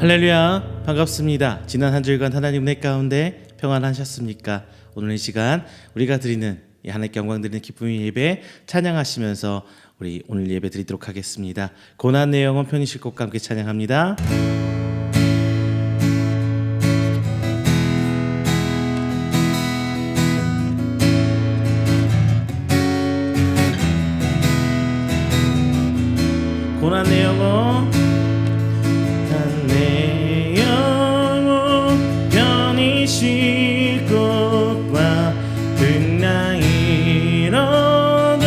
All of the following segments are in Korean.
할렐루야, 반갑습니다. 지난 한 주일간 하나님 은혜 가운데 평안하셨습니까? 오늘 이 시간 우리가 드리는 이 하나님께 영광 드리는 기쁨의 예배 찬양하시면서 우리 오늘 예배 드리도록 하겠습니다. 고난 내 영혼 편히 쉴 곳과 함께 찬양합니다. 고난 내 영혼 내 영혼 편히 쉴 곳과 등랑 잃어도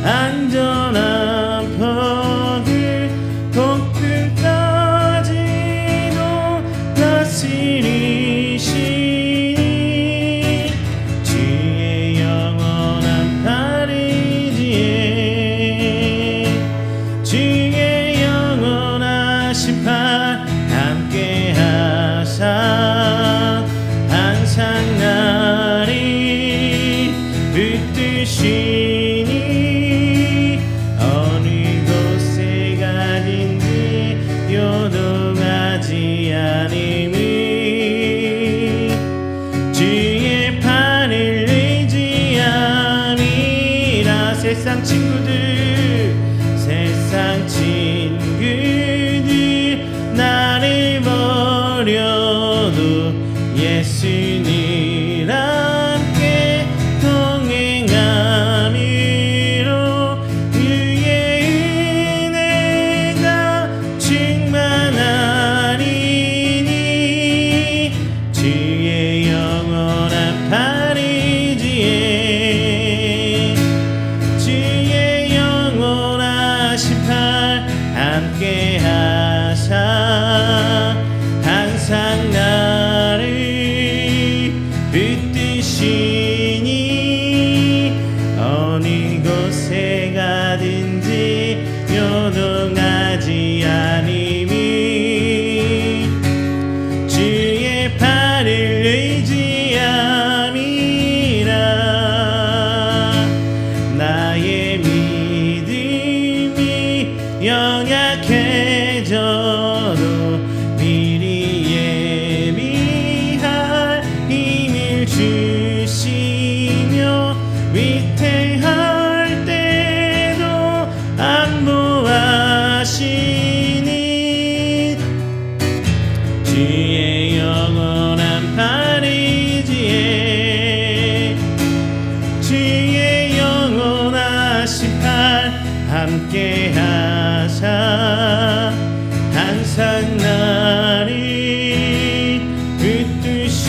안전한 폭을 폭풍까지도 다스리시니 주의 영원한 팔이지에 주의 영원하신 팔 함께 하사 항상 나를 붙드시니 어느 곳에 가든지 요동하지 않음이 주의 팔을 의지함이라. 세상 친구들 나를 버려도 예수님 함께 동행함으로 그의 은혜가 충만하리니 주의 영원한 팔이지에 주의 영원하신 팔 함께 하사 항상 나를 붙드시니 어느 곳에 가든지 요동하지 않음이 주의 팔을 의지함이라. 나의 믿음이 연약해져도 미리 예비할 힘을 주시며 위태할 때도 안보하시니 주의 영원한 팔이지에 주의 영원하신 팔 함께 하사 항상 나를 붙드시니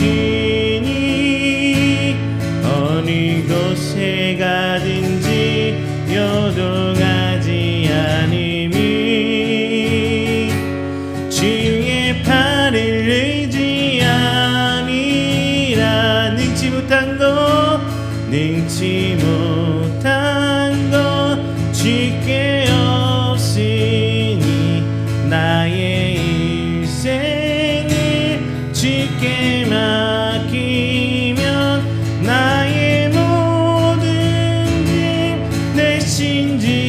어느 곳에 가든지 요동하지 않음이 주의 팔을 의지함이라. 능치 못한 것 주께 없으니 나의 일생을 주께 맡기면 나의 모든 짐 대신 지시니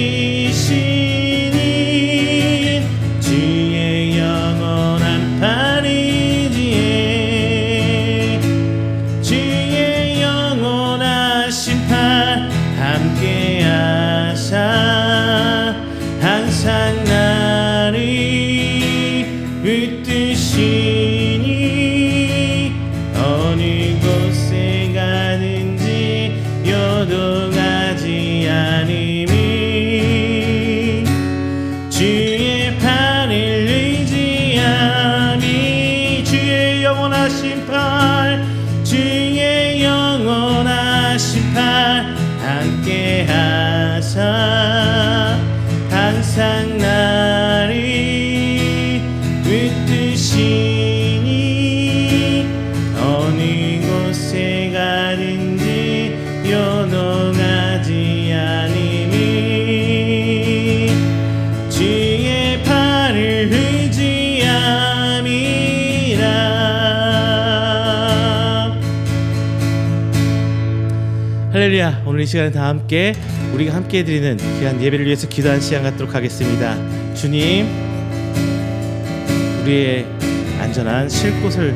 주의 영원한 팔이지에 주의 영원하신 팔 함께 하사 항상 나를 붙드시니 어느 곳에 가든지 요동하지 않음이 주의 팔을 의지함이 주의 영원하신 팔 주의 영원하신 팔 함께 하사 항상 나를 붙드시니 어느 곳에 가든지 요동하지 않음이 주의 팔을 의지함이라. 할렐루야. 오늘 이 시간에 다 함께 우리가 함께 드리는 귀한 예배를 위해서 기도한 시간 갖도록 하겠습니다. 주님, 우리의 안전한 쉴 곳을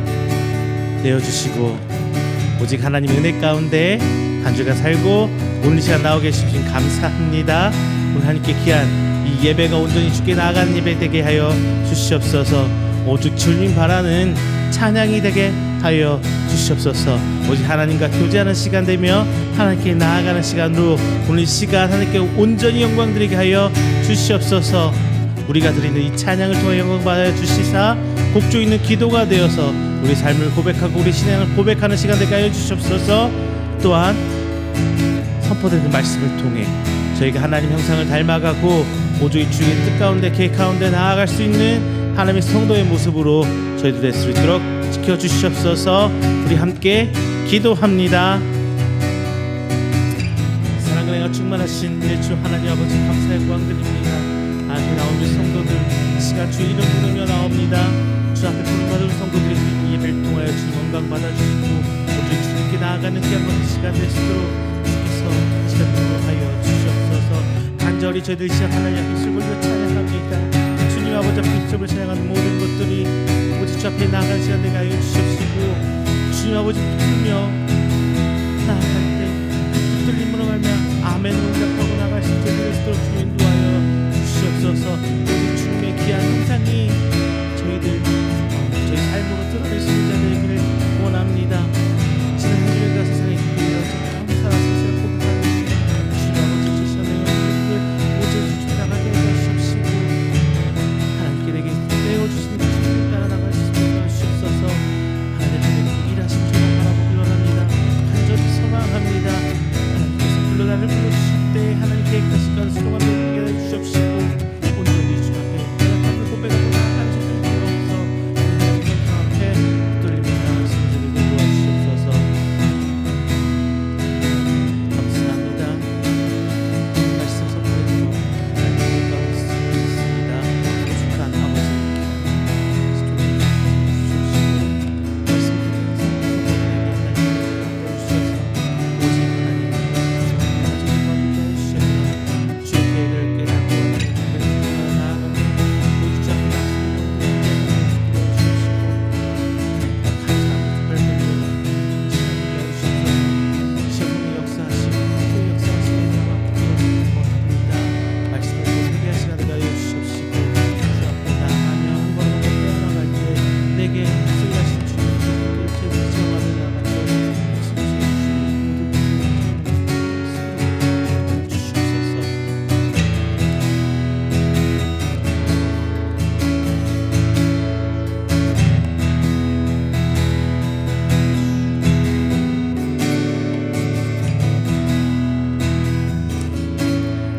내어주시고 오직 하나님 은혜 가운데 한 주간 살고 오늘 시간 나오게 해주신 감사합니다. 오늘 하나님께 귀한 이 예배가 온전히 주께 나아가는 예배 되게 하여 주시옵소서. 오직 주님 바라는 찬양이 되게 하여 주시옵소서. 오직 하나님과 교제하는 시간 되며 하나님께 나아가는 시간으로 오늘 이 시간 하나님께 온전히 영광 드리게 하여 주시옵소서. 우리가 드리는 이 찬양을 통해 영광 받아 주시사 복주 있는 기도가 되어서 우리 삶을 고백하고 우리 신앙을 고백하는 시간 되게 하여 주시옵소서. 또한 선포되는 말씀을 통해 저희가 하나님 형상을 닮아가고 오직 주의 뜻 가운데 계획 가운데 나아갈 수 있는 하나님의 성도의 모습으로 저희도 될 수 있도록 지켜주시옵소서. 우리 함께 기도합니다. 사랑과 은혜가 충만하신 우리 주 하나님 아버지 감사의 영광드립니다. 하나님 나온 우리 성도들 이 시간 주의 이름 부르며 나옵니다. 주 앞에 부름받은 성도들의 예배를 통하여 주님 영광 받아주시고 오직 주님께 나아가는 귀한 시간 될 수 있도록 주께서 시간 하여 주시옵소서. 간절히 저희들 이 시간 하나님 앞에 입술 벌려 찬양합니다. 주님 아버지 앞에 입술 벌려 찬양하는 모든 것들이 오직 주 앞에 나아가는 시간 되게 하여 주시옵시고 주님 아버지 부르며 나아갈 때 붙들림으로 말미암아 아멘으로 응답하고 나갈 수 있도록 주님 인도하여 주시옵소서. 오직 주님의 귀한 형상이 저희 삶으로 드러낼 수 있는 자들 되기를 원합니다. 지난 한 주일과 세상의 기쁨이라 살아서 고백하는 주님 아버지 주시는 영광을 오직 주 나가게 해주시옵시고 하나님께 내게 내어주신 주님 따라 나갈 수 있도록 주시옵소서. 하나님께 일하신 주님 바라보기 원합니다. 간절히 소망합니다. 하나님께서 불러나를 불러주실 때 하나님 계획하신 것을 수고하며 되게 해주시옵시고 온전히 주 앞에 내가 고백하고 나아가는 주님 주옵소서. 앞에 붙들림을 나갈 수 있는 주님 도와주시옵소서. 감사합니다. 말씀 선포해주고 하나님 가고 있습니다. 오죽한 아버지께 말씀 드리면서 선포해주셔서 오직 하나님 주의 계획을 깨닫고 나아가며 오직 주 앞에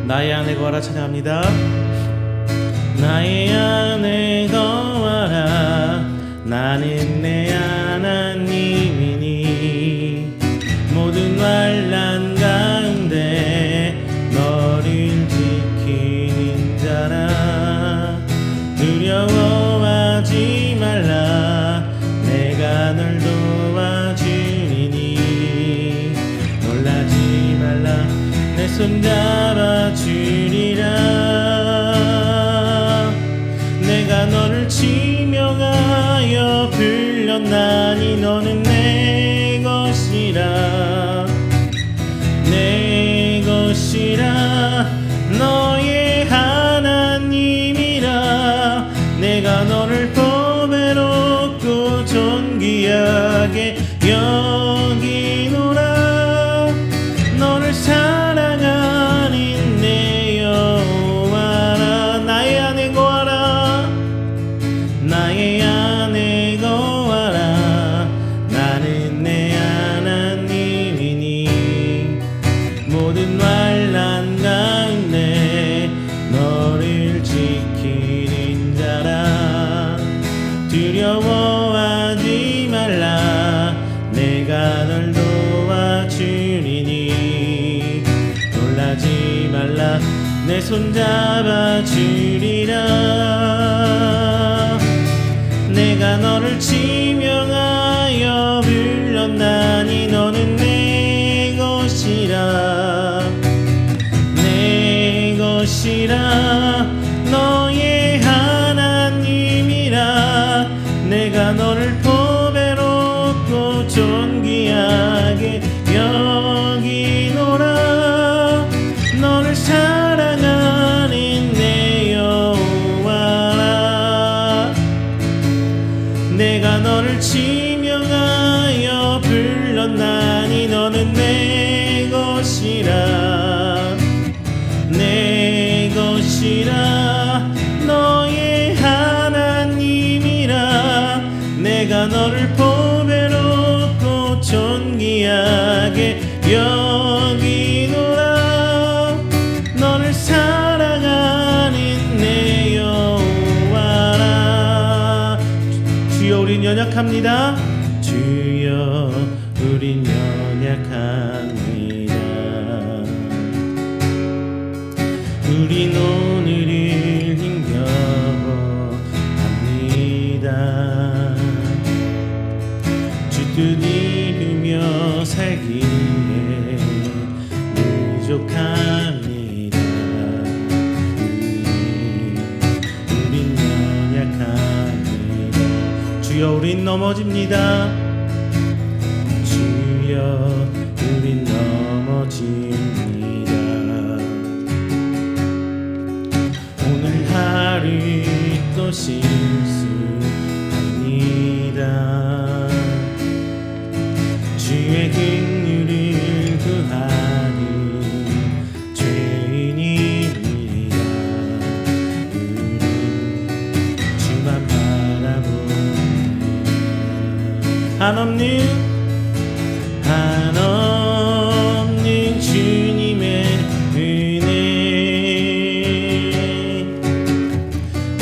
나의 안에 거하라 찬양합니다. 나의 안에 거하라 나는 내 하나님이니 모든 환난 가운데 너를 지키는 자라 두려워하지 말라 내가 널 도와주리니 놀라지 말라 내 손 잡아주리라 내가 너를 지명하여 불렀나니 너는 내 것이라 내 것이라 너의 하나님이라 내가 너를 보배롭고 존귀하게 여기노라 너를 사랑하는 내 여호와라 나의 안에 거하라 나의 안에 거하라 나는 내 하나님이니 모든 환난 가운데 너를 지키는 자라 두려워하지 말라 내가 널 도와주리니 놀라지 말라 내 손 잡아주리라 내가 너를 지명하여 불렀나니 너는 내 것이라 내 것이라 너의 하나님이라 너의 하나님이라 내가 너를 보배롭고 존귀하게 여기노라. 너를 사랑하는 내 여호와라. 주여 우린 연약합니다. 주여 우린 연약합니다. 우린 오늘을 힘겨워합니다. 주 뜻 이루며 살기에 부족합니다. 우린 연약합니다. 주여 우린 넘어집니다. 주여 우린 넘어집니다. 오늘 하루 또 실수합니다. 주의 긍휼을 구하는 죄인입니다. 우리 주만 바라봅니다. 한없는 주님의 은혜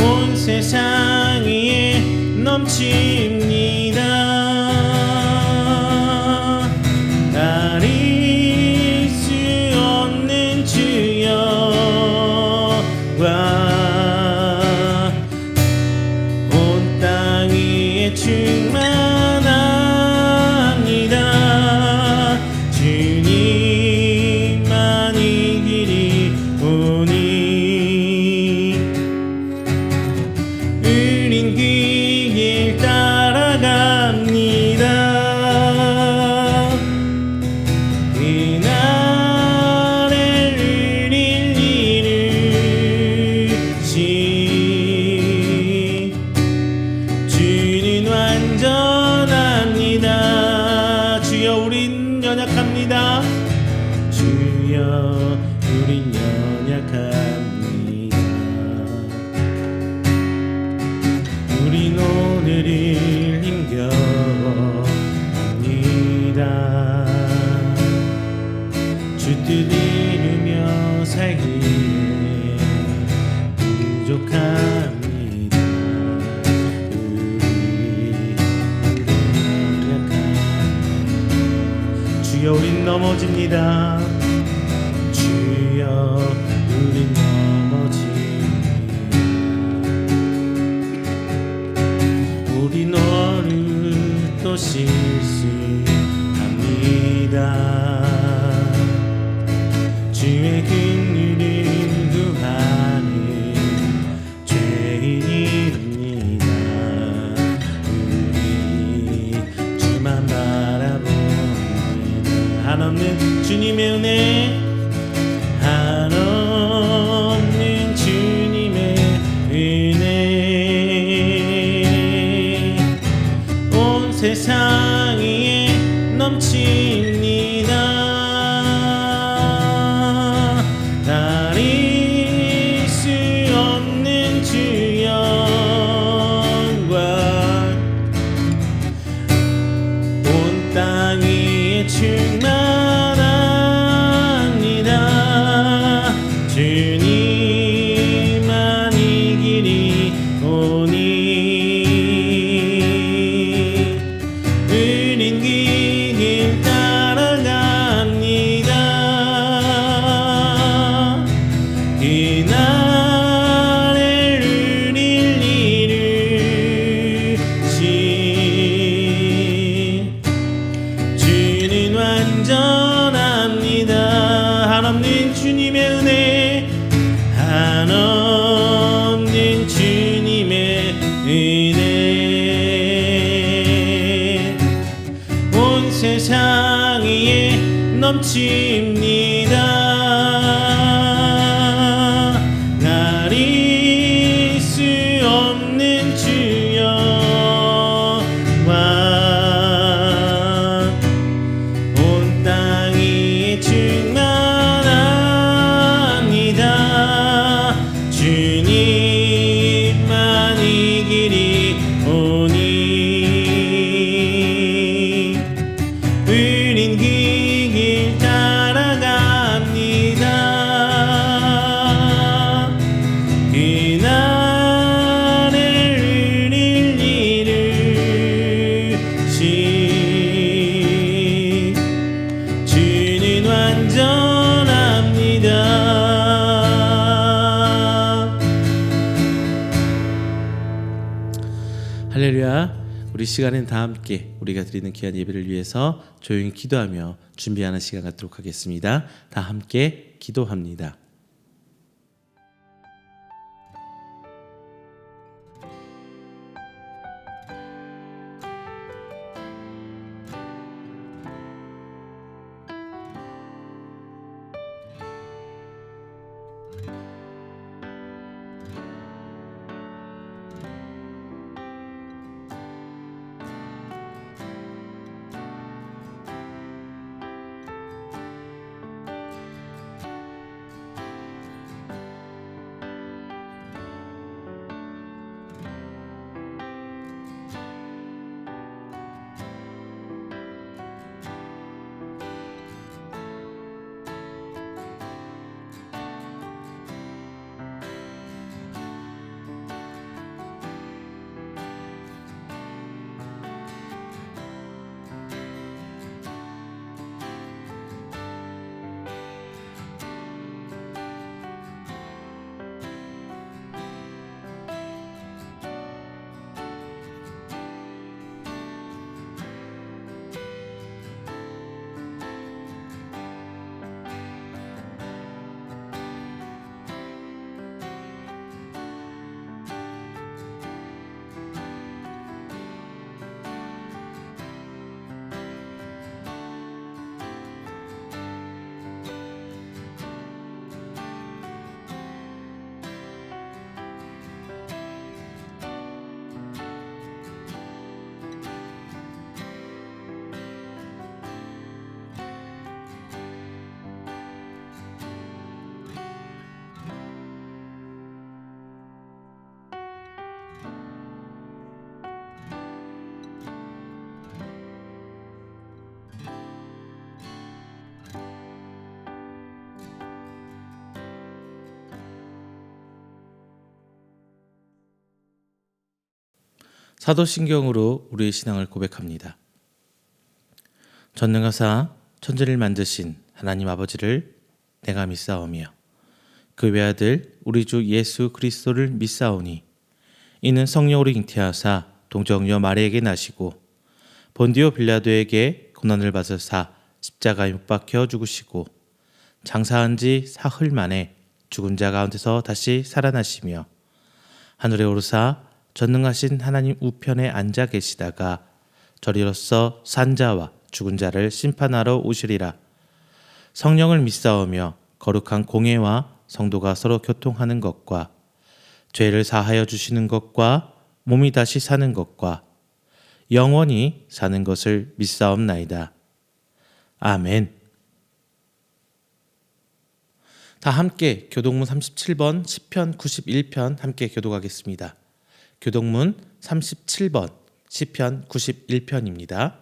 온 세상 위에 넘칩니다. 가릴 수 없는 주여와 온 땅 위에 충만합니다. 주님만이 길이 오니 우린 그 길 따라갑니다. 그날에 우릴 이루시 주는 완전합니다. 주여 우린 연약합니다. 주여 우린 연약합니다. 우린 오늘을 힘겨워합니다. 주 뜻 이루며 살기에 부족합니다. 우린 연약합니다. 주여 우린 넘어집니다. 주여 우린 넘어집니다. 우리 너를 또 실수합니다. 주의 긍휼을 구하는 죄인입니다. 우리 주만 바라봅니다. 한없는 주님의 은혜, 한없는 주님의 은혜 온 세상 위에 넘칩니다. 가릴 수 없는 주 영광 온 땅 위에 충만합니다. 주님만이 길이 오니 우린 그 길 따라갑니다. 그날에 우릴 이루시 주는 완전합니다. 한없는 주님의 은혜, 한없는 주님의 은혜 온 세상 위에 넘칩니다. 가릴 수 없는 주 영광 온 땅 위에 충만합니다. 주 시간엔 다 함께 우리가 드리는 귀한 예배를 위해서 조용히 기도하며 준비하는 시간 갖도록 하겠습니다. 다 함께 기도합니다. 사도신경으로 우리의 신앙을 고백합니다. 전능하사 천지를 만드신 하나님 아버지를 내가 믿사오며 그 외아들 우리 주 예수 그리스도를 믿사오니 이는 성령으로 잉태하사 동정녀 마리에게 나시고 본디오 빌라도에게 고난을 받으사 십자가에 못 박혀 죽으시고 장사한 지 사흘 만에 죽은 자 가운데서 다시 살아나시며 하늘에 오르사 전능하신 하나님 우편에 앉아 계시다가 저리로서 산 자와 죽은 자를 심판하러 오시리라. 성령을 믿사오며 거룩한 공회와 성도가 서로 교통하는 것과 죄를 사하여 주시는 것과 몸이 다시 사는 것과 영원히 사는 것을 믿사옵나이다. 아멘. 다 함께 교동문 37번 시편 91편 함께 교독하겠습니다. 교동문 37번 시편 91편입니다.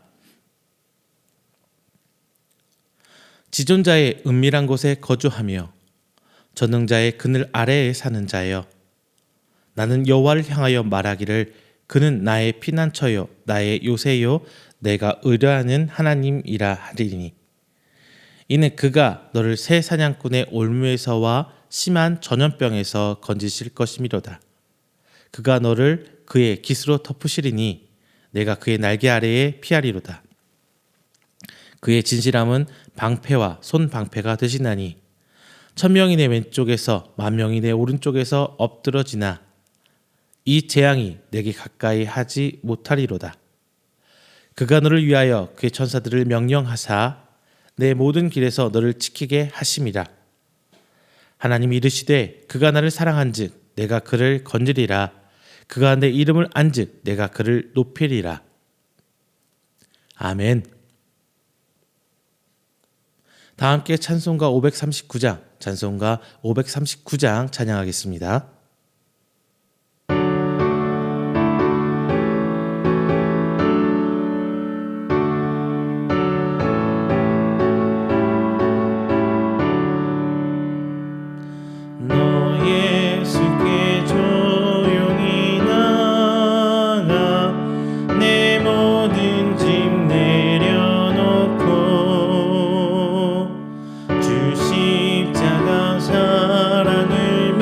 지존자의 은밀한 곳에 거주하며 전능자의 그늘 아래에 사는 자여, 나는 여호와를 향하여 말하기를 그는 나의 피난처요 나의 요새요 내가 의뢰하는 하나님이라 하리니, 이는 그가 너를 새 사냥꾼의 올무에서와 심한 전염병에서 건지실 것이미로다. 그가 너를 그의 깃으로 덮으시리니 내가 그의 날개 아래에 피하리로다. 그의 진실함은 방패와 손방패가 되시나니 1000명이 내 왼쪽에서 10,000명이 내 오른쪽에서 엎드러지나 이 재앙이 내게 가까이 하지 못하리로다. 그가 너를 위하여 그의 천사들을 명령하사 내 모든 길에서 너를 지키게 하심이라. 하나님이 이르시되 그가 나를 사랑한즉 내가 그를 건지리라. 그가 내 이름을 안즉 내가 그를 높이리라. 아멘. 다 함께 찬송가 539장, 찬송가 539장 찬양하겠습니다. 십자가 사랑을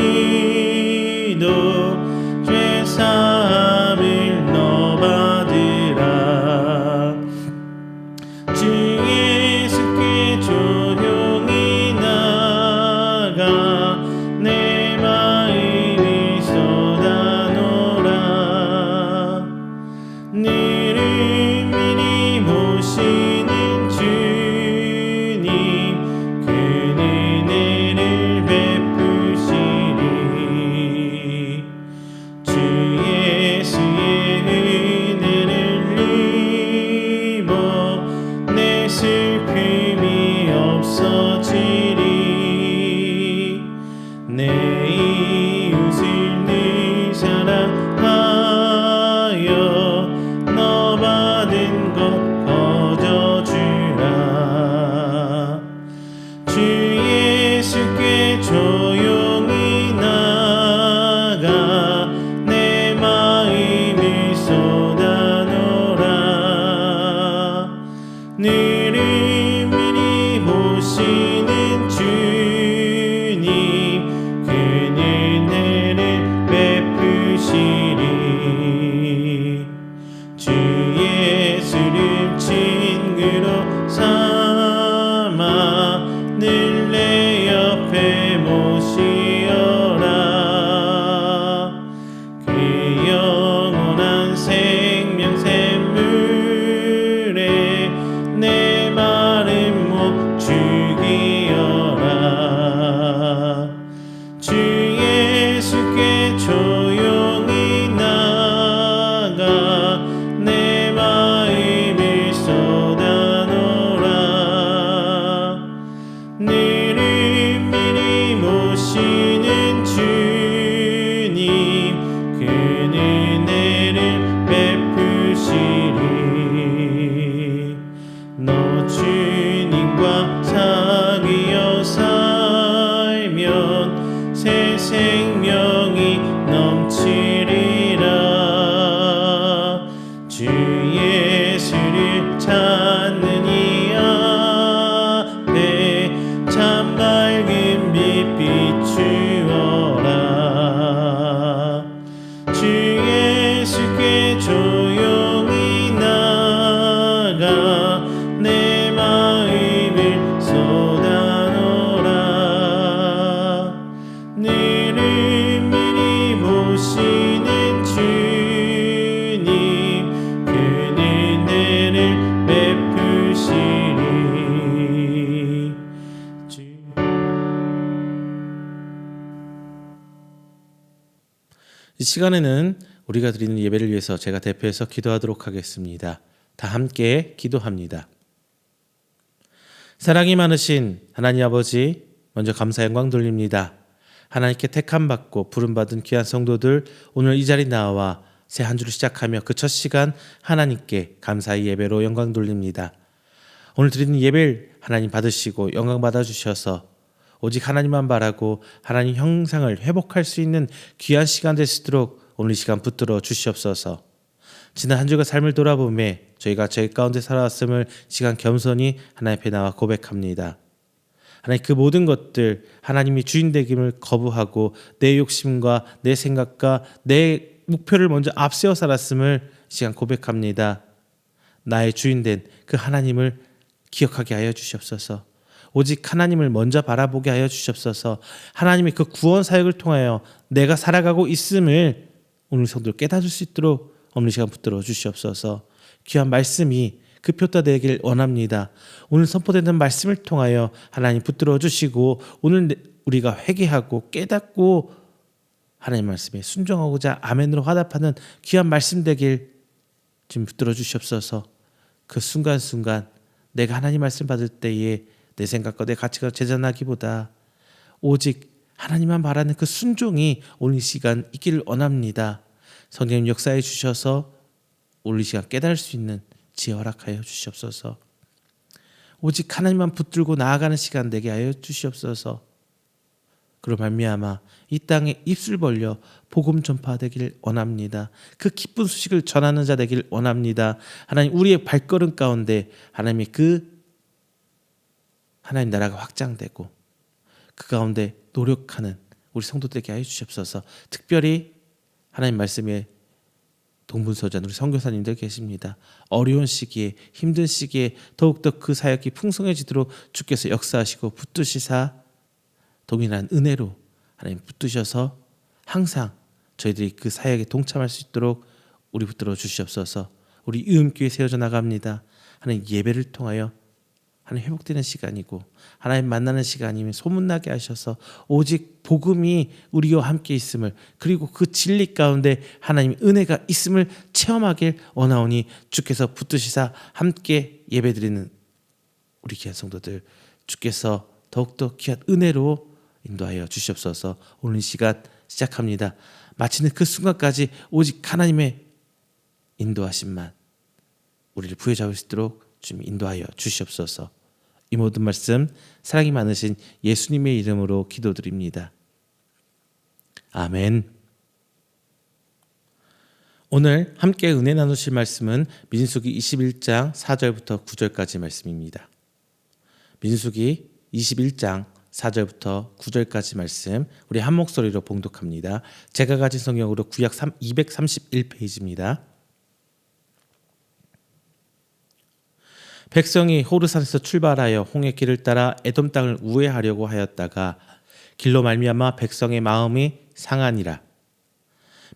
이 시간에는 우리가 드리는 예배를 위해서 제가 대표해서 기도하도록 하겠습니다. 다 함께 기도합니다. 사랑이 많으신 하나님 아버지, 먼저 감사 영광 돌립니다. 하나님께 택함 받고 부름받은 귀한 성도들, 오늘 이 자리 나와 새 한 주를 시작하며 그 첫 시간 하나님께 감사의 예배로 영광 돌립니다. 오늘 드리는 예배를 하나님 받으시고 영광 받아주셔서 오직 하나님만 바라고 하나님 형상을 회복할 수 있는 귀한 시간 될 수 있도록 오늘 이 시간 붙들어 주시옵소서. 지난 한 주간 삶을 돌아보며 저희가 저희 가운데 살아왔음을 시간 겸손히 하나님 앞에 나와 고백합니다. 하나님, 그 모든 것들 하나님이 주인 되김을 거부하고 내 욕심과 내 생각과 내 목표를 먼저 앞세워 살았음을 시간 고백합니다. 나의 주인 된 그 하나님을 기억하게 하여 주시옵소서. 오직 하나님을 먼저 바라보게 하여 주시옵소서. 하나님의 그 구원 사역을 통하여 내가 살아가고 있음을 오늘 성도들 깨닫을 수 있도록 오늘 시간 붙들어 주시옵소서. 귀한 말씀이 그 표타 되길 원합니다. 오늘 선포되는 말씀을 통하여 하나님 붙들어 주시고 오늘 우리가 회개하고 깨닫고 하나님 말씀에 순종하고자 아멘으로 화답하는 귀한 말씀 되길 지금 붙들어 주시옵소서. 그 순간순간 내가 하나님 말씀 받을 때에 내 생각과 내 가치가 재전하기보다 오직 하나님만 바라는 그 순종이 오늘 이 시간 있기를 원합니다. 성령님 역사해 주셔서 오늘 이 시간 깨달을 수 있는 지혜 허락하여 주시옵소서. 오직 하나님만 붙들고 나아가는 시간 되게 하여 주시옵소서. 그로 말미암아 이 땅에 입술 벌려 복음 전파되길 원합니다. 그 기쁜 소식을 전하는 자 되길 원합니다. 하나님, 우리의 발걸음 가운데 하나님의 그 하나님 나라가 확장되고 그 가운데 노력하는 우리 성도들에게 하여 주시옵소서. 특별히 하나님 말씀에 동분서주한 우리 선교사님들 계십니다. 어려운 시기에, 힘든 시기에 더욱더 그 사역이 풍성해지도록 주께서 역사하시고 붙드시사 동일한 은혜로 하나님 붙드셔서 항상 저희들이 그 사역에 동참할 수 있도록 우리 붙들어 주시옵소서. 우리 이음교회 세워져 나갑니다. 하나님, 예배를 통하여 하나님 회복되는 시간이고 하나님 만나는 시간이면 소문나게 하셔서 오직 복음이 우리와 함께 있음을, 그리고 그 진리 가운데 하나님의 은혜가 있음을 체험하길 원하오니 주께서 붙드시사 함께 예배드리는 우리 귀한 성도들 주께서 더욱더 귀한 은혜로 인도하여 주시옵소서. 오늘 이 시간 시작합니다. 마치는 그 순간까지 오직 하나님의 인도하심만 우리를 부여잡을 수 있도록 주님 인도하여 주시옵소서. 이 모든 말씀 사랑이 많으신 예수님의 이름으로 기도드립니다. 아멘. 오늘 함께 은혜 나누실 말씀은 민수기 21장 4절부터 9절까지 말씀입니다. 민수기 21장 4절부터 9절까지 말씀 우리 한 목소리로 봉독합니다. 제가 가진 성경으로 구약 231페이지입니다. 백성이 호르산에서 출발하여 홍해 길을 따라 에돔 땅을 우회하려고 하였다가 길로 말미암아 백성의 마음이 상하니라.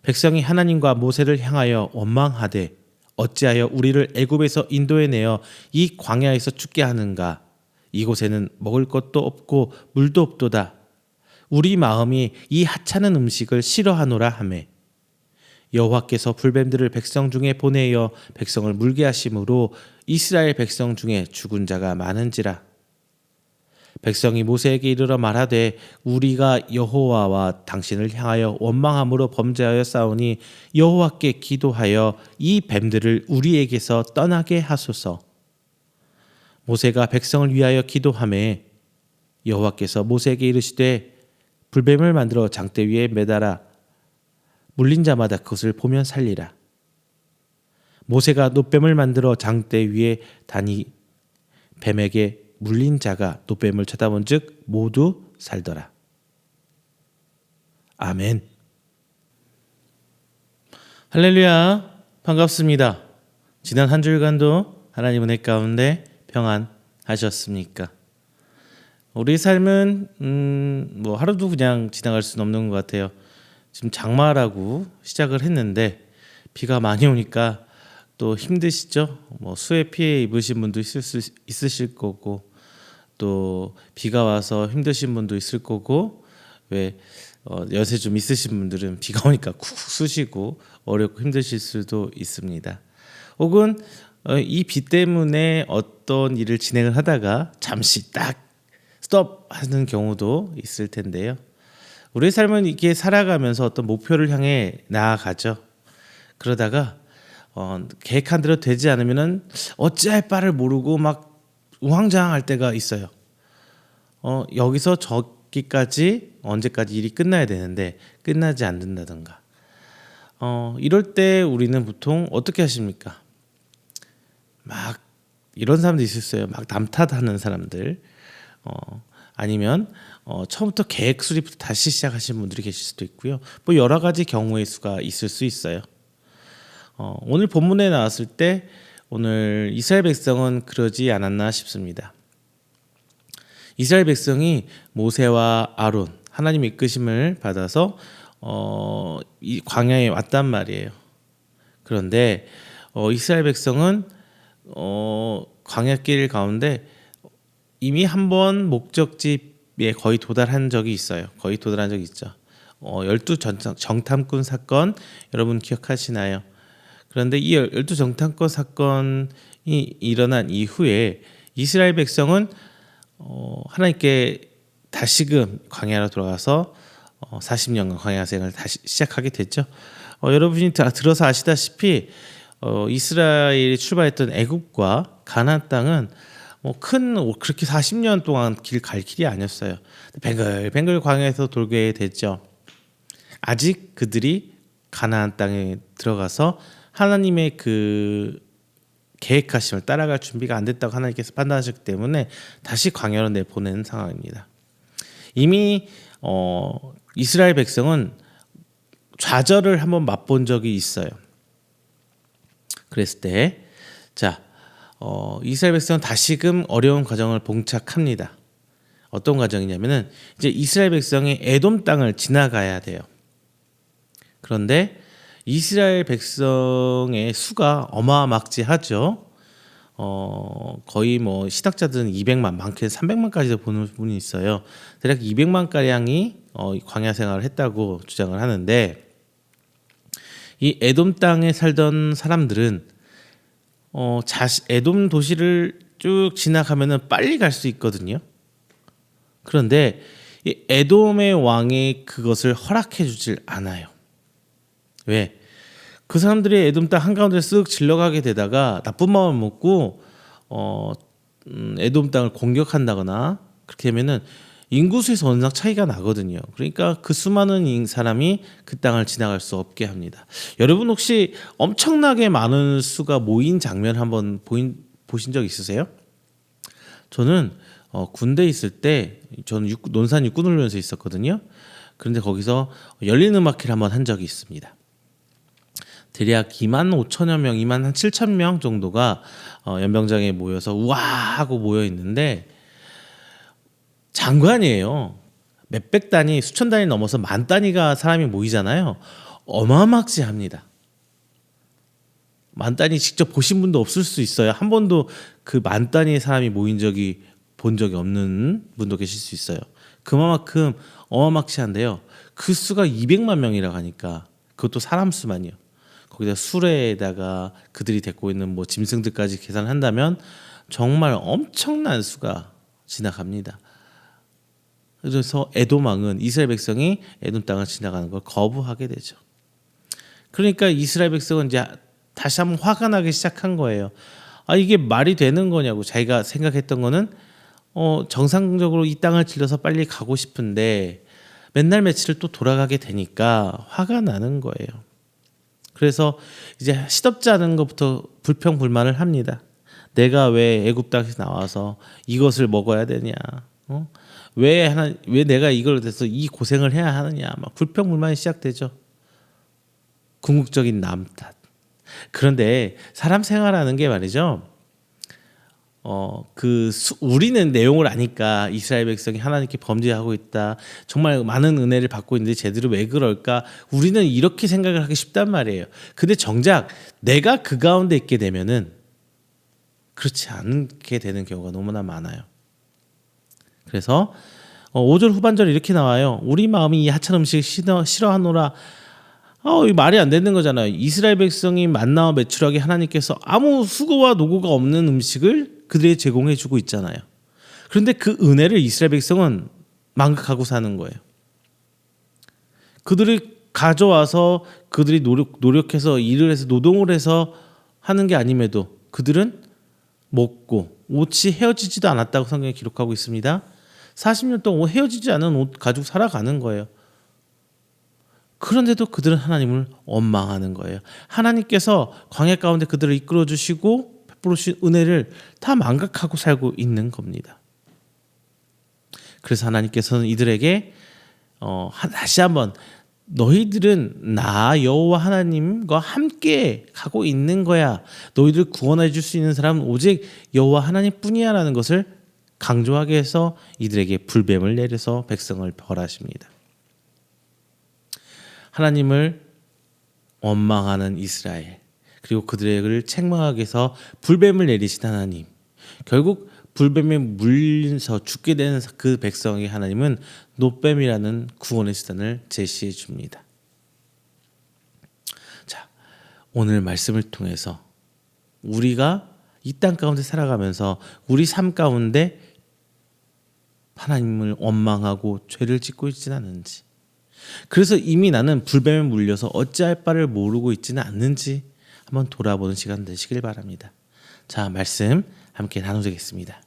백성이 하나님과 모세를 향하여 원망하되 어찌하여 우리를 애굽에서 인도해내어 이 광야에서 죽게 하는가. 이곳에는 먹을 것도 없고 물도 없도다. 우리 마음이 이 하찮은 음식을 싫어하노라 하매 여호와께서 불뱀들을 백성 중에 보내어 백성을 물게 하심으로 이스라엘 백성 중에 죽은 자가 많은지라. 백성이 모세에게 이르러 말하되 우리가 여호와와 당신을 향하여 원망함으로 범죄하여 싸우니 여호와께 기도하여 이 뱀들을 우리에게서 떠나게 하소서. 모세가 백성을 위하여 기도하매 여호와께서 모세에게 이르시되 불뱀을 만들어 장대 위에 매달아 물린 자마다 그것을 보면 살리라. 모세가 놋뱀을 만들어 장대 위에 다니 뱀에게 물린 자가 놋뱀을 쳐다본 즉 모두 살더라. 아멘. 할렐루야, 반갑습니다. 지난 한 주간도 하나님 은혜 가운데 평안하셨습니까? 우리 삶은 뭐 하루도 그냥 지나갈 수는 없는 것 같아요. 지금 장마라고 시작을 했는데 비가 많이 오니까 또 힘드시죠? 뭐 수해 피해 입으신 분도 있으실 거고 또 비가 와서 힘드신 분도 있을 거고 왜 연세 좀 있으신 분들은 비가 오니까 쿡쿡 쑤시고 어렵고 힘드실 수도 있습니다. 혹은 이 비 때문에 어떤 일을 진행을 하다가 잠시 딱 스톱 하는 경우도 있을 텐데요. 우리의 삶은 이게 살아가면서 어떤 목표를 향해 나아가죠. 그러다가 계획한 대로 되지 않으면은 어찌할 바를 모르고 막 우왕좌왕할 때가 있어요. 여기서 저기까지 언제까지 일이 끝나야 되는데 끝나지 않는다든가. 이럴 때 우리는 보통 어떻게 하십니까? 막 이런 사람도 있었어요. 막 남 탓하는 사람들. 아니면 처음부터 계획 수립부터 다시 시작하신 분들이 계실 수도 있고요. 뭐 여러 가지 경우의 수가 있을 수 있어요. 오늘 본문에 나왔을 때 오늘 이스라엘 백성은 그러지 않았나 싶습니다. 이스라엘 백성이 모세와 아론 하나님 이끄심을 받아서 이 광야에 왔단 말이에요. 그런데 이스라엘 백성은 광야길 가운데 이미 한번 목적지에 거의 도달한 적이 있어요. 거의 도달한 적이 있죠. 12 정탐꾼 사건 여러분 기억하시나요? 그런데 이 12 정탐꾼 사건이 일어난 이후에 이스라엘 백성은 하나님께 다시금 광야로 돌아가서 40년간 광야 생활을 다시 시작하게 됐죠. 여러분이 다 들어서 아시다시피 이스라엘이 출발했던 애굽과 가나안 땅은 그렇게 40년 동안 갈 길이 아니었어요. 뱅글뱅글 광야에서 돌게 됐죠. 아직 그들이 가나안 땅에 들어가서 하나님의 그 계획하심을 따라갈 준비가 안 됐다고 하나님께서 판단하셨기 때문에 다시 광야로 내보내는 상황입니다. 이미 이스라엘 백성은 좌절을 한번 맛본 적이 있어요. 그랬을 때 이스라엘 백성은 다시금 어려운 과정을 봉착합니다. 어떤 과정이냐면은 이제 이스라엘 백성이 에돔 땅을 지나가야 돼요. 그런데 이스라엘 백성의 수가 어마막지하죠. 거의 뭐 신학자들은 200만, 많게는 300만까지도 보는 분이 있어요. 대략 200만 가량이 광야 생활을 했다고 주장을 하는데 이 에돔 땅에 살던 사람들은 에돔 도시를 쭉 지나가면은 빨리 갈 수 있거든요. 그런데 이 에돔의 왕이 그것을 허락해 주질 않아요. 왜? 그 사람들이 에돔 땅 한가운데 쓱 질러가게 되다가 나쁜 마음을 먹고 에돔 땅을 공격한다거나 그렇게 되면은 인구수에서 워낙 차이가 나거든요. 그러니까 그 수많은 사람이 그 땅을 지나갈 수 없게 합니다. 여러분 혹시 엄청나게 많은 수가 모인 장면 한번 보신 적 있으세요? 저는 군대 있을 때 저는 논산 육군훈련소에 있었거든요. 그런데 거기서 열린 음악회를 한번 한 적이 있습니다. 대략 2만 5천여 명, 2만 한 7천 명 정도가 연병장에 모여서 우와 하고 모여 있는데 장관이에요. 몇백 단위, 수천 단위 넘어서 만 단위가 사람이 모이잖아요. 어마막지합니다. 만 단위 직접 보신 분도 없을 수 있어요. 한 번도 그 만 단위의 사람이 모인 적이 본 적이 없는 분도 계실 수 있어요. 그만큼 어마막지한데요. 그 수가 200만 명이라고 하니까 그것도 사람 수만이요. 거기다 수레에다가 그들이 데리고 있는 뭐 짐승들까지 계산한다면 정말 엄청난 수가 지나갑니다. 그래서 에돔 왕은 이스라엘 백성이 에돔 땅을 지나가는 걸 거부하게 되죠. 그러니까 이스라엘 백성은 이제 다시 한번 화가 나기 시작한 거예요. 이게 말이 되는 거냐고. 자기가 생각했던 거는 정상적으로 이 땅을 질러서 빨리 가고 싶은데 맨날 며칠을 또 돌아가게 되니까 화가 나는 거예요. 그래서 이제 시덥지 않은 것부터 불평불만을 합니다. 내가 왜 애굽 땅에서 나와서 이것을 먹어야 되냐? 왜 내가 이걸 돼서 이 고생을 해야 하느냐? 막 불평불만이 시작되죠. 궁극적인 남 탓. 그런데 사람 생활하는 게 말이죠. 우리는 내용을 아니까 이스라엘 백성이 하나님께 범죄하고 있다. 정말 많은 은혜를 받고 있는데 제대로 왜 그럴까? 우리는 이렇게 생각을 하기 쉽단 말이에요. 근데 정작 내가 그 가운데 있게 되면은 그렇지 않게 되는 경우가 너무나 많아요. 그래서 5절 후반절에 이렇게 나와요. 우리 마음이 이 하찮은 음식을 싫어하노라. 이 말이 안 되는 거잖아요. 이스라엘 백성이 만나와 메추라기 하나님께서 아무 수고와 노고가 없는 음식을 그들에게 제공해 주고 있잖아요. 그런데 그 은혜를 이스라엘 백성은 망각하고 사는 거예요. 그들이 가져와서 그들이 노력해서 일을 해서 노동을 해서 하는 게 아님에도 그들은 먹고 옷이 헤어지지도 않았다고 성경에 기록하고 있습니다. 40년 동안 헤어지지 않은 옷 가지고 살아가는 거예요. 그런데도 그들은 하나님을 원망하는 거예요. 하나님께서 광야 가운데 그들을 이끌어 주시고 베풀어 주신 은혜를 다 망각하고 살고 있는 겁니다. 그래서 하나님께서는 이들에게 다시 한번 너희들은 나 여호와 하나님과 함께 가고 있는 거야. 너희들 구원해 줄 수 있는 사람은 오직 여호와 하나님뿐이야 라는 것을 강조하게 해서 이들에게 불뱀을 내려서 백성을 벌하십니다. 하나님을 원망하는 이스라엘, 그리고 그들을 책망하기 위해서 불뱀을 내리신 하나님, 결국 불뱀에 물려서 죽게 되는 그 백성의 하나님은 노뱀이라는 구원의 수단을 제시해 줍니다. 자, 오늘 말씀을 통해서 우리가 이 땅 가운데 살아가면서 우리 삶 가운데 하나님을 원망하고 죄를 짓고 있지는 않은지, 그래서 이미 나는 불뱀에 물려서 어찌할 바를 모르고 있지는 않는지 한번 돌아보는 시간 되시길 바랍니다. 자, 말씀 함께 나누겠습니다.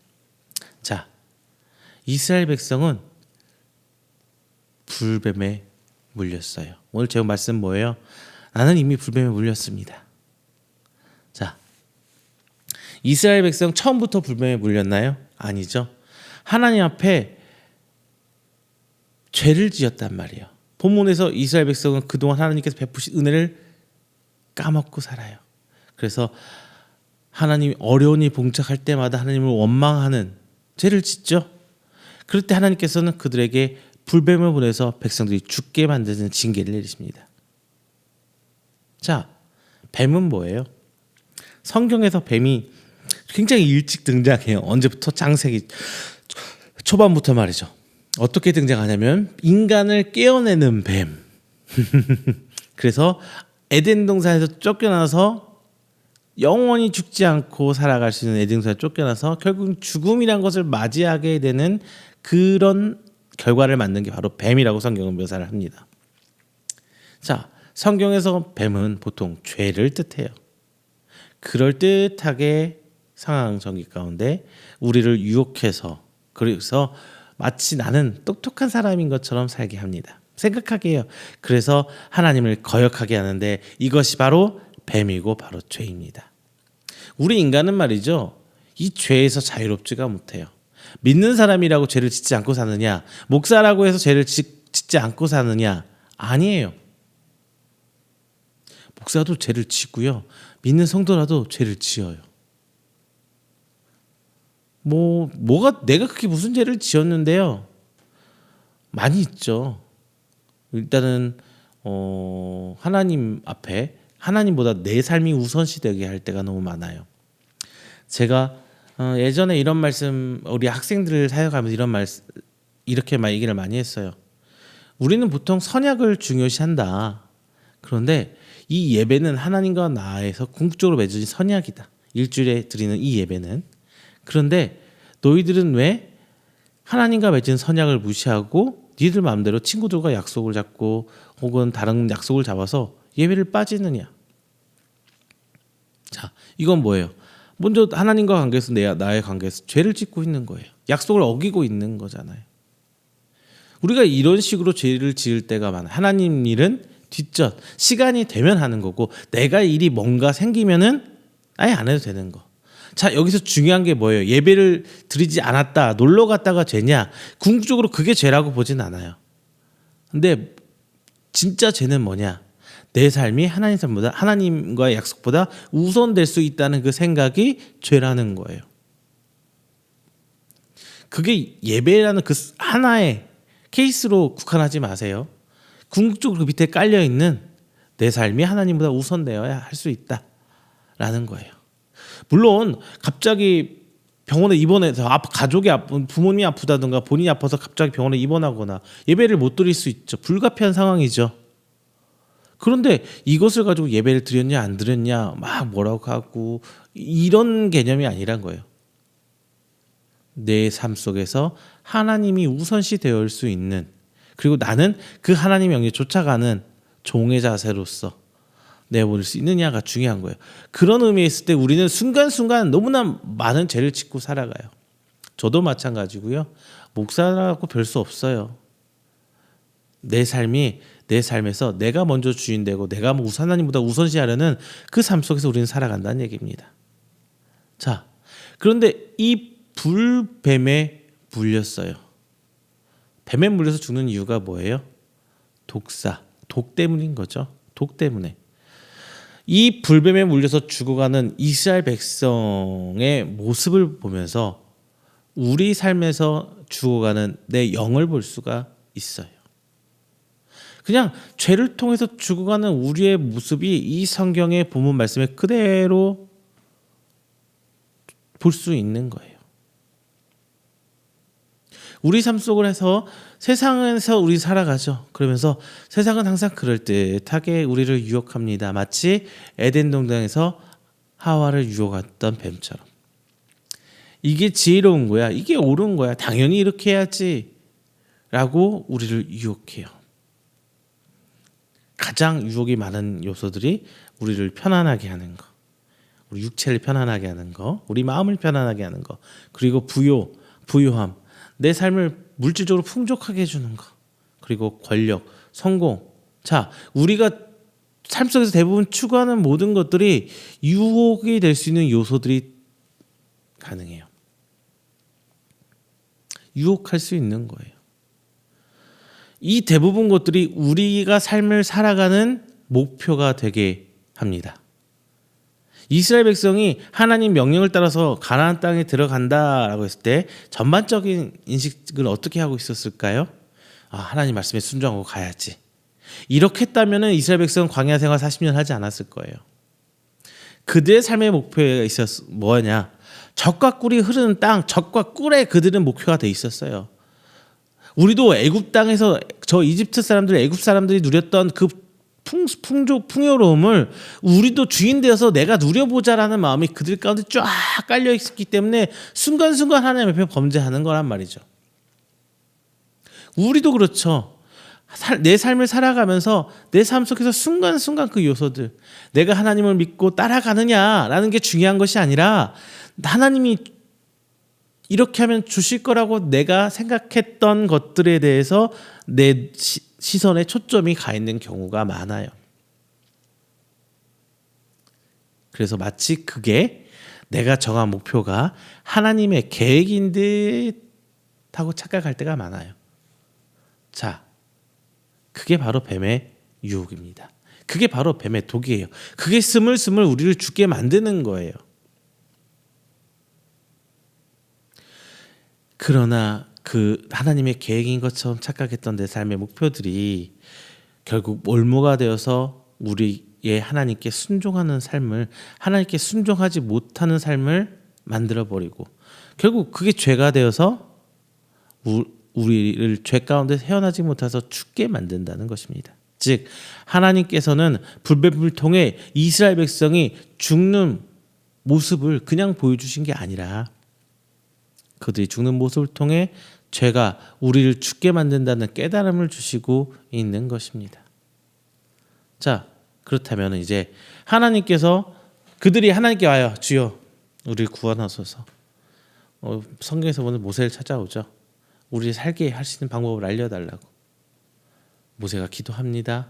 자, 이스라엘 백성은 불뱀에 물렸어요. 오늘 제목 말씀 뭐예요? 나는 이미 불뱀에 물렸습니다. 자, 이스라엘 백성 처음부터 불뱀에 물렸나요? 아니죠. 하나님 앞에 죄를 지었단 말이에요. 본문에서 이스라엘 백성은 그동안 하나님께서 베푸신 은혜를 까먹고 살아요. 그래서 하나님이 어려운 일이 봉착할 때마다 하나님을 원망하는 죄를 짓죠. 그럴 때 하나님께서는 그들에게 불뱀을 보내서 백성들이 죽게 만드는 징계를 내리십니다. 자, 뱀은 뭐예요? 성경에서 뱀이 굉장히 일찍 등장해요. 언제부터? 창세기 초반부터 말이죠. 어떻게 등장하냐면 인간을 깨어내는 뱀. 그래서 에덴 동산에서 쫓겨나서 영원히 죽지 않고 살아갈 수 있는 에덴 동산에 쫓겨나서 결국 죽음이란 것을 맞이하게 되는 그런 결과를 만든 게 바로 뱀이라고 성경은 묘사를 합니다. 자, 성경에서 뱀은 보통 죄를 뜻해요. 그럴듯하게 상황 전개 가운데 우리를 유혹해서, 그래서 마치 나는 똑똑한 사람인 것처럼 살게 합니다. 생각하게 해요. 그래서 하나님을 거역하게 하는데 이것이 바로 뱀이고 바로 죄입니다. 우리 인간은 말이죠, 이 죄에서 자유롭지가 못해요. 믿는 사람이라고 죄를 짓지 않고 사느냐, 목사라고 해서 죄를 짓지 않고 사느냐, 아니에요. 목사도 죄를 짓고요, 믿는 성도라도 죄를 지어요. 뭐가 내가 그렇게 무슨 죄를 지었는데요? 많이 있죠. 일단은 하나님 앞에 하나님보다 내 삶이 우선시되게 할 때가 너무 많아요. 제가 예전에 이런 말씀, 우리 학생들을 사역하면서 이렇게 얘기를 많이 했어요. 우리는 보통 선약을 중요시한다. 그런데 이 예배는 하나님과 나에서 궁극적으로 맺어진 선약이다. 일주일에 드리는 이 예배는. 그런데 너희들은 왜 하나님과 맺은 선약을 무시하고 니들 마음대로 친구들과 약속을 잡고 혹은 다른 약속을 잡아서 예배를 빠지느냐? 자, 이건 뭐예요? 먼저 하나님과 관계에서 나의 관계에서 죄를 짓고 있는 거예요. 약속을 어기고 있는 거잖아요. 우리가 이런 식으로 죄를 지을 때가 많아요. 하나님 일은 뒷전, 시간이 되면 하는 거고 내가 일이 뭔가 생기면은 아예 안 해도 되는 거. 자, 여기서 중요한 게 뭐예요? 예배를 드리지 않았다, 놀러 갔다가 죄냐? 궁극적으로 그게 죄라고 보진 않아요. 근데 진짜 죄는 뭐냐? 내 삶이 하나님 삶보다, 하나님과의 약속보다 우선될 수 있다는 그 생각이 죄라는 거예요. 그게 예배라는 그 하나의 케이스로 국한하지 마세요. 궁극적으로 그 밑에 깔려있는 내 삶이 하나님보다 우선되어야 할 수 있다라는 거예요. 물론 갑자기 병원에 입원해서 가족이 부모님이 아프다든가 본인이 아파서 갑자기 병원에 입원하거나 예배를 못 드릴 수 있죠. 불가피한 상황이죠. 그런데 이것을 가지고 예배를 드렸냐 안 드렸냐 막 뭐라고 하고 이런 개념이 아니란 거예요. 내 삶 속에서 하나님이 우선시 되어 수 있는, 그리고 나는 그 하나님 명령에 쫓아가는 종의 자세로서 내어볼 수 있느냐가 중요한 거예요. 그런 의미에 있을 때 우리는 순간순간 너무나 많은 죄를 짓고 살아가요. 저도 마찬가지고요. 목사라고 별 수 없어요. 내 삶에서 내가 먼저 주인되고 내가 하나님보다 우선시하려는 그 삶 속에서 우리는 살아간다는 얘기입니다. 자, 그런데 이 불뱀에 물렸어요. 뱀에 물려서 죽는 이유가 뭐예요? 독 때문인 거죠. 독 때문에. 이 불뱀에 물려서 죽어가는 이스라엘 백성의 모습을 보면서 우리 삶에서 죽어가는 내 영을 볼 수가 있어요. 그냥 죄를 통해서 죽어가는 우리의 모습이 이 성경의 본문 말씀에 그대로 볼 수 있는 거예요. 우리 삶 속을 해서 세상에서 우리 살아가죠. 그러면서 세상은 항상 그럴듯하게 우리를 유혹합니다. 마치 에덴 동산에서 하와를 유혹했던 뱀처럼. 이게 지혜로운 거야. 이게 옳은 거야. 당연히 이렇게 해야지. 라고 우리를 유혹해요. 가장 유혹이 많은 요소들이 우리를 편안하게 하는 거, 우리 육체를 편안하게 하는 거, 우리 마음을 편안하게 하는 거, 그리고 부요함, 내 삶을 물질적으로 풍족하게 해주는 거, 그리고 권력, 성공. 자, 우리가 삶 속에서 대부분 추구하는 모든 것들이 유혹이 될 수 있는 요소들이 가능해요. 유혹할 수 있는 거예요. 이 대부분 것들이 우리가 삶을 살아가는 목표가 되게 합니다. 이스라엘 백성이 하나님 명령을 따라서 가나안 땅에 들어간다라고 했을 때 전반적인 인식을 어떻게 하고 있었을까요? 하나님 말씀에 순종하고 가야지. 이렇게 했다면 이스라엘 백성은 광야 생활 40년 하지 않았을 거예요. 그들의 삶의 목표가 뭐냐? 젖과 꿀이 흐르는 땅, 젖과 꿀에 그들은 목표가 돼 있었어요. 우리도 애굽 땅에서 저 이집트 사람들, 애굽 사람들이 누렸던 그 풍요로움을 우리도 주인 되어서 내가 누려보자라는 마음이 그들 가운데 쫙 깔려 있었기 때문에 순간순간 하나님 앞에 범죄하는 거란 말이죠. 우리도 그렇죠. 내 삶을 살아가면서 내 삶 속에서 순간순간 그 요소들, 내가 하나님을 믿고 따라가느냐라는 게 중요한 것이 아니라 하나님이 이렇게 하면 주실 거라고 내가 생각했던 것들에 대해서 내 시선에 초점이 가 있는 경우가 많아요. 그래서 마치 그게 내가 정한 목표가 하나님의 계획인 듯하고 착각할 때가 많아요. 자, 그게 바로 뱀의 유혹입니다. 그게 바로 뱀의 독이에요. 그게 스물스물 우리를 죽게 만드는 거예요. 그러나 그 하나님의 계획인 것처럼 착각했던 내 삶의 목표들이 결국 올무가 되어서 우리의 하나님께 순종하는 삶을, 하나님께 순종하지 못하는 삶을 만들어버리고 결국 그게 죄가 되어서 우리를 죄 가운데 헤어나지 못해서 죽게 만든다는 것입니다. 즉 하나님께서는 불뱀을 통해 이스라엘 백성이 죽는 모습을 그냥 보여주신 게 아니라 그들이 죽는 모습을 통해 죄가 우리를 죽게 만든다는 깨달음을 주시고 있는 것입니다. 자, 그렇다면 이제 하나님께서 그들이 하나님께 와요. 주여, 우리를 구원하소서. 성경에서 보는 모세를 찾아오죠. 우리 살게 할 수 있는 방법을 알려달라고. 모세가 기도합니다.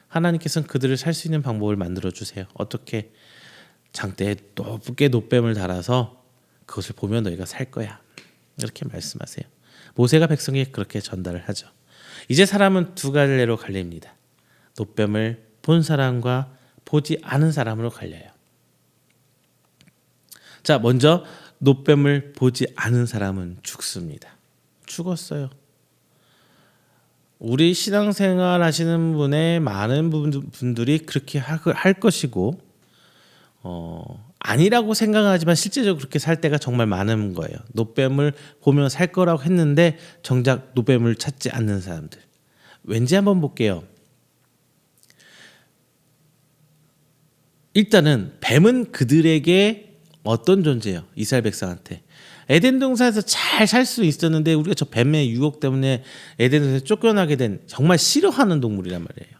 하나님께서는 그들을 살 수 있는 방법을 만들어 주세요. 어떻게? 장대에 높게 놋뱀을 달아서 그것을 보면 너희가 살 거야. 이렇게 말씀하세요. 모세가 백성에게 그렇게 전달을 하죠. 이제 사람은 두 갈래로 갈립니다. 놋뱀을 본 사람과 보지 않은 사람으로 갈려요. 자, 먼저 놋뱀을 보지 않은 사람은 죽습니다. 죽었어요. 우리 신앙생활 하시는 분의 많은 분들이 그렇게 할 것이고 아니라고 생각하지만 실제적으로 그렇게 살 때가 정말 많은 거예요. 노뱀을 보면 살 거라고 했는데 정작 노뱀을 찾지 않는 사람들. 왠지 한번 볼게요. 일단은 뱀은 그들에게 어떤 존재예요? 이스라엘 백성한테. 에덴 동산에서 잘 살 수 있었는데 우리가 저 뱀의 유혹 때문에 에덴 동산에서 쫓겨나게 된 정말 싫어하는 동물이란 말이에요.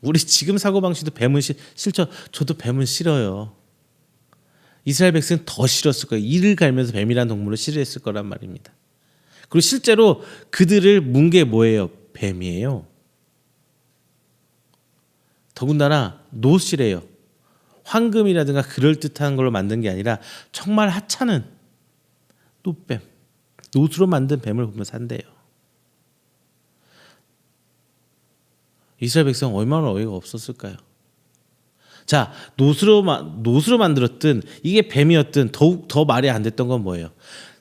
우리 지금 사고방식도 뱀은 싫죠. 저도 뱀은 싫어요. 이스라엘 백성은 더 싫었을 거예요. 이를 갈면서 뱀이라는 동물을 싫어했을 거란 말입니다. 그리고 실제로 그들을 문 게 뭐예요? 뱀이에요. 더군다나 노시래요. 황금이라든가 그럴듯한 걸로 만든 게 아니라 정말 하찮은 노뱀, 노수로 만든 뱀을 보면 산대요. 이스라엘 백성 얼마나 어이가 없었을까요? 자, 노수로 만들었든 이게 뱀이었든 더욱 더 말이 안 됐던 건 뭐예요?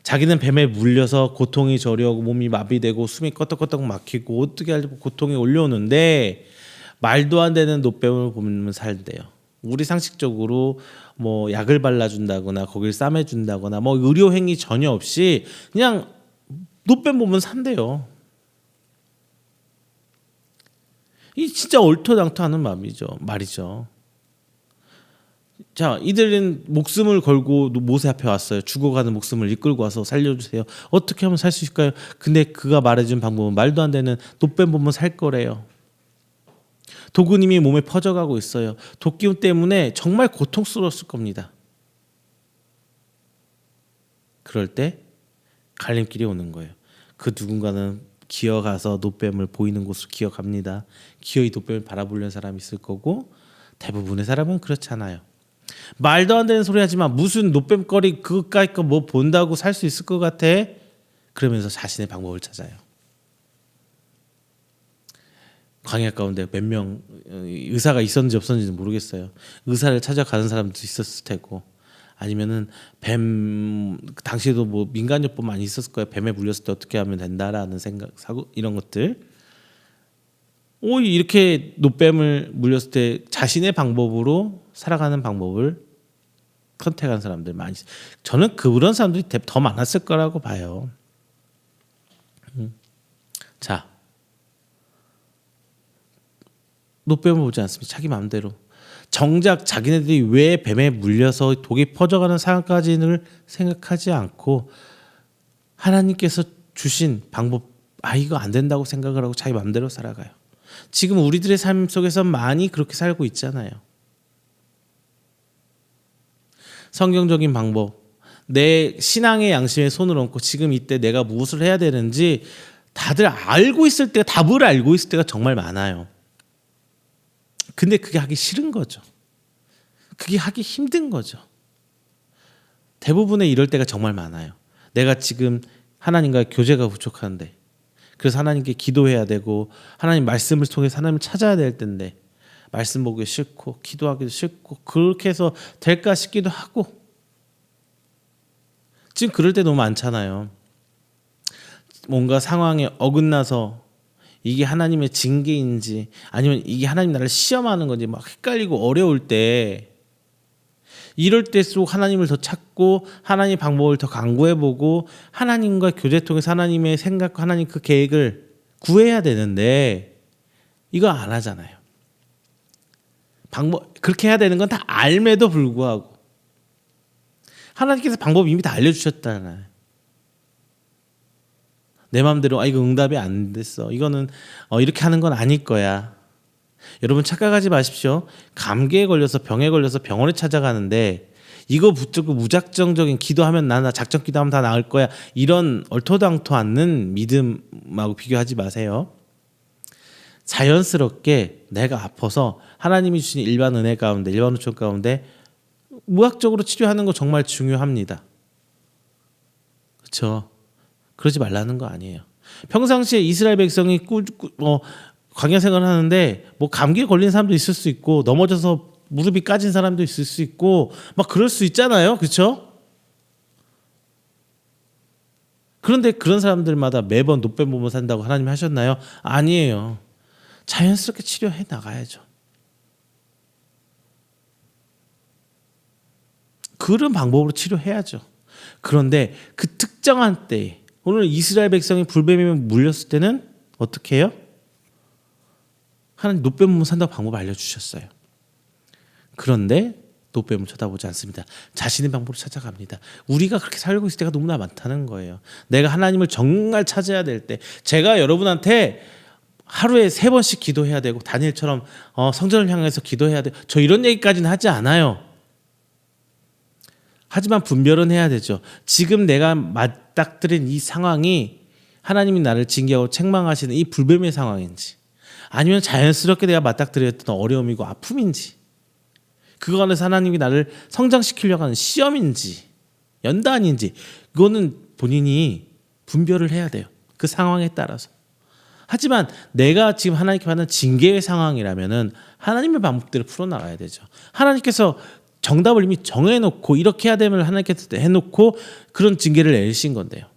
자기는 뱀에 물려서 고통이 저려오고 몸이 마비되고 숨이 껐덕껐덕 막히고 어떻게 하려고 고통이 올려오는데 말도 안 되는 노뱀을 보면 살대요. 우리 상식적으로 뭐 약을 발라준다거나 거길 싸매준다거나 뭐 의료 행위 전혀 없이 그냥 노뱀 보면 산대요. 이 진짜 얼토당토하는 말이죠. 자, 이들은 목숨을 걸고 모세 앞에 왔어요. 죽어가는 목숨을 이끌고 와서 살려주세요. 어떻게 하면 살 수 있을까요? 근데 그가 말해준 방법은 말도 안 되는 노뱀 보면 살 거래요. 도구님이 몸에 퍼져가고 있어요. 도끼움 때문에 정말 고통스러웠을 겁니다. 그럴 때 갈림길이 오는 거예요. 그 누군가는 기어가서 노뱀을 보이는 곳으로 기어갑니다. 기어이 노뱀을 바라보려는 사람이 있을 거고 대부분의 사람은 그렇잖아요. 말도 안 되는 소리 하지만 무슨 노뱀거리 그까이 거 뭐 본다고 살 수 있을 것 같아? 그러면서 자신의 방법을 찾아요. 광야 가운데 몇 명 의사가 있었는지 없었는지는 모르겠어요. 의사를 찾아가는 사람도 있었을 테고 아니면은 뱀 당시에도 뭐 민간요법 많이 있었을 거예요. 뱀에 물렸을 때 어떻게 하면 된다라는 생각 사고 이런 것들. 이렇게 노뱀을 물렸을 때 자신의 방법으로 살아가는 방법을 선택한 사람들 많이 있어요. 저는 그런 사람들이 더 많았을 거라고 봐요. 자, 노뱀을 보지 않습니다. 자기 마음대로. 정작 자기네들이 왜 뱀에 물려서 독이 퍼져가는 상황까지는 생각하지 않고 하나님께서 주신 방법 이거 안 된다고 생각을 하고 자기 마음대로 살아가요. 지금 우리들의 삶 속에서 많이 그렇게 살고 있잖아요. 성경적인 방법, 내 신앙의 양심에 손을 얹고 지금 이때 내가 무엇을 해야 되는지 다들 알고 있을 때가 답을 알고 있을 때가 정말 많아요. 근데 그게 하기 싫은 거죠. 그게 하기 힘든 거죠. 대부분의 이럴 때가 정말 많아요. 내가 지금 하나님과 교제가 부족한데 그래서 하나님께 기도해야 되고 하나님 말씀을 통해서 하나님을 찾아야 될 텐데 말씀 보기 싫고 기도하기도 싫고 그렇게 해서 될까 싶기도 하고 지금 그럴 때 너무 많잖아요. 뭔가 상황에 어긋나서 이게 하나님의 징계인지 아니면 이게 하나님 나를 시험하는 건지 막 헷갈리고 어려울 때 이럴 때일수록 하나님을 더 찾고 하나님의 방법을 더 강구해보고 하나님과 교제 통해서 하나님의 생각과 하나님 그 계획을 구해야 되는데 이거 안 하잖아요. 그렇게 해야 되는 건 다 알매도 불구하고 하나님께서 방법 이미 다 알려주셨잖아요. 내 마음대로 이거 응답이 안 됐어. 이거는 이렇게 하는 건 아닐 거야. 여러분 착각하지 마십시오. 감기에 걸려서 병에 걸려서 병원에 찾아가는데 이거 붙들고 무작정적인 기도하면 나 작정 기도하면 다 나을 거야. 이런 얼토당토 않는 믿음하고 비교하지 마세요. 자연스럽게 내가 아파서 하나님이 주신 일반 은혜 가운데 일반 우천 가운데 무학적으로 치료하는 거 정말 중요합니다. 그렇죠? 그러지 말라는 거 아니에요. 평상시에 이스라엘 백성이 광야 생활을 하는데 뭐 감기에 걸린 사람도 있을 수 있고 넘어져서 무릎이 까진 사람도 있을 수 있고 막 그럴 수 있잖아요. 그렇죠? 그런데 그런 사람들마다 매번 노뱀 보면 산다고 하나님 하셨나요? 아니에요. 자연스럽게 치료해 나가야죠. 그런 방법으로 치료해야죠. 그런데 그 특정한 때에 오늘 이스라엘 백성이 불뱀에 물렸을 때는 어떻게 해요? 하나님 노뱀 몸 산다고 방법을 알려주셨어요. 그런데 노뱀을 쳐다보지 않습니다. 자신의 방법으로 찾아갑니다. 우리가 그렇게 살고 있을 때가 너무나 많다는 거예요. 내가 하나님을 정말 찾아야 될 때, 제가 여러분한테 하루에 3번씩 기도해야 되고 다니엘처럼 성전을 향해서 기도해야 돼. 저 이런 얘기까지는 하지 않아요. 하지만 분별은 해야 되죠. 지금 내가 맞닥뜨린 이 상황이 하나님이 나를 징계하고 책망하시는 이 불뱀의 상황인지, 아니면 자연스럽게 내가 맞닥뜨렸던 어려움이고 아픔인지, 그거 안에서 하나님이 나를 성장시키려고 하는 시험인지 연단인지, 그거는 본인이 분별을 해야 돼요. 그 상황에 따라서. 하지만 내가 지금 하나님께 받는 징계의 상황이라면은 하나님의 방법대로 풀어나가야 되죠. 하나님께서 정답을 이미 정해놓고 이렇게 해야 됨을 하나님께서 해놓고 그런 징계를 내리신 건데요.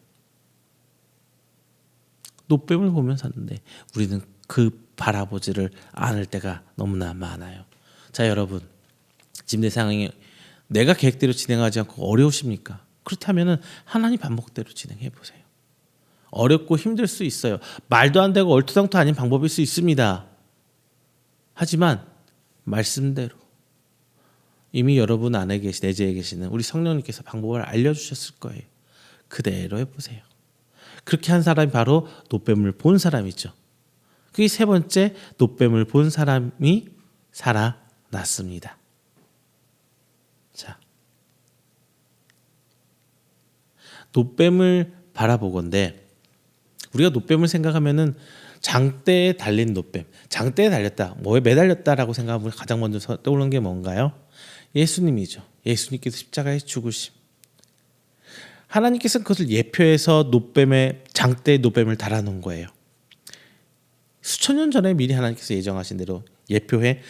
노뱀을 보면 샀는데 우리는 그 바라보지를 않을 때가 너무나 많아요. 자, 여러분, 지금 내 상황이 내가 계획대로 진행하지 않고 어려우십니까? 그렇다면 하나님 방법대로 진행해 보세요. 어렵고 힘들 수 있어요. 말도 안 되고 얼토당토 아닌 방법일 수 있습니다. 하지만 말씀대로 이미 여러분 안에 계신, 내재에 계시는 우리 성령님께서 방법을 알려주셨을 거예요. 그대로 해보세요. 그렇게 한 사람이 바로 노뱀을 본 사람이죠. 그게 3번째, 노뱀을 본 사람이 살아났습니다. 자, 노뱀을 바라보건대 우리가 노뱀을 생각하면은 장대에 달린 노뱀, 장대에 달렸다, 뭐에 매달렸다라고 생각하면 가장 먼저 떠오르는 게 뭔가요? 예수님이죠. 예수님께서 십자가에 죽으심. 하나님께서는 그것을 예표해서 노뱀의 장대에 노뱀을 달아놓은 거예요. 수천 년 전에 미리 하나님께서 예정하신 대로 예표해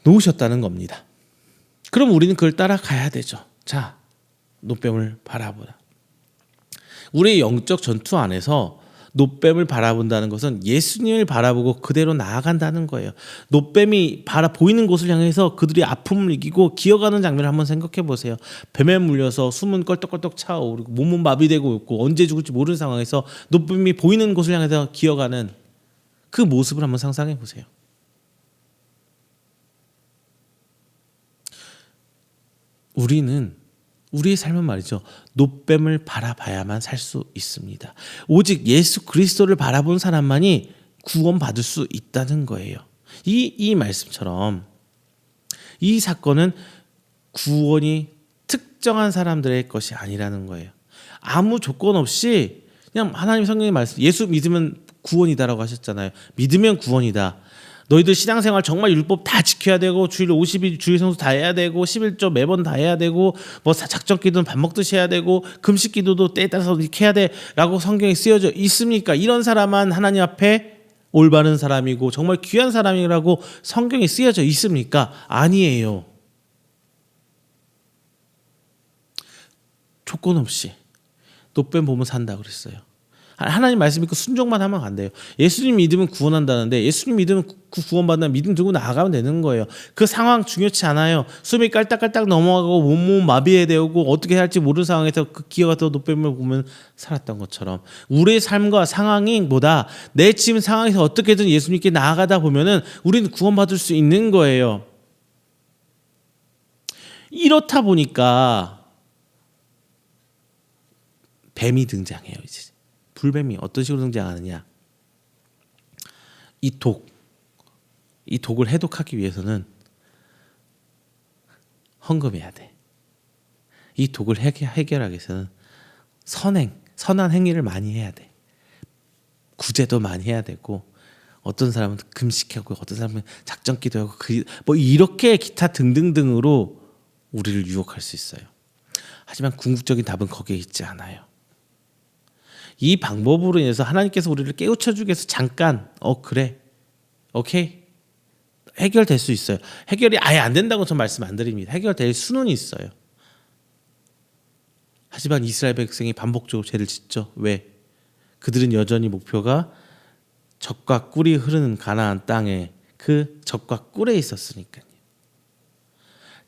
놓으셨다는 겁니다. 그럼 우리는 그걸 따라가야 되죠. 자, 노뱀을 바라보라. 우리의 영적 전투 안에서 노뱀을 바라본다는 것은 예수님을 바라보고 그대로 나아간다는 거예요. 노뱀이 보이는 곳을 향해서 그들이 아픔을 이기고 기어가는 장면을 한번 생각해 보세요. 뱀에 물려서 숨은 껄떡껄떡 차오르고 몸은 마비되고 있고 언제 죽을지 모르는 상황에서 노뱀이 보이는 곳을 향해서 기어가는 그 모습을 한번 상상해 보세요. 우리는 우리의 삶은 말이죠, 노뱀을 바라봐야만 살 수 있습니다. 오직 예수 그리스도를 바라본 사람만이 구원받을 수 있다는 거예요. 이 말씀처럼 이 사건은 구원이 특정한 사람들의 것이 아니라는 거예요. 아무 조건 없이 그냥 하나님 성경의 말씀, 예수 믿으면 구원이다라고 하셨잖아요. 믿으면 구원이다. 너희들 신앙생활 정말 율법 다 지켜야 되고 주일 50일 주일 성수 다 해야 되고 11조 매번 다 해야 되고 뭐 작정 기도는 밥 먹듯이 해야 되고 금식 기도도 때에 따라서 이렇게 해야 돼라고 성경에 쓰여져 있습니까? 이런 사람만 하나님 앞에 올바른 사람이고 정말 귀한 사람이라고 성경에 쓰여져 있습니까? 아니에요. 조건 없이 노뱀 보면 산다 그랬어요. 하나님 말씀 믿고 순종만 하면 안 돼요. 예수님 믿으면 구원한다는데 예수님 믿으면 구원받는 믿음 들고 나아가면 되는 거예요. 그 상황 중요치 않아요. 숨이 깔딱깔딱 넘어가고 몸 마비되고 어떻게 해야 할지 모르는 상황에서 그 기어가 노뱀을 보면 살았던 것처럼 우리의 삶과 상황보다 내 지금 상황에서 어떻게든 예수님께 나아가다 보면은 우리는 구원받을 수 있는 거예요. 이렇다 보니까 뱀이 등장해요. 이제 불뱀이 어떤 식으로 등장하느냐? 이 독을 해독하기 위해서는 헌금해야 돼. 이 독을 해결하기 위해서는 선한 행위를 많이 해야 돼. 구제도 많이 해야 되고, 어떤 사람은 금식하고, 어떤 사람은 작정 기도하고, 뭐 이렇게 기타 등등등으로 우리를 유혹할 수 있어요. 하지만 궁극적인 답은 거기에 있지 않아요. 이 방법으로 인해서 하나님께서 우리를 깨우쳐주기 위해서 잠깐 그래 오케이 해결될 수 있어요. 해결이 아예 안 된다고 전 말씀 안 드립니다. 해결될 수는 있어요. 하지만 이스라엘 백성이 반복적으로 죄를 짓죠. 왜? 그들은 여전히 목표가 젖과 꿀이 흐르는 가나안 땅에 그 젖과 꿀에 있었으니까요.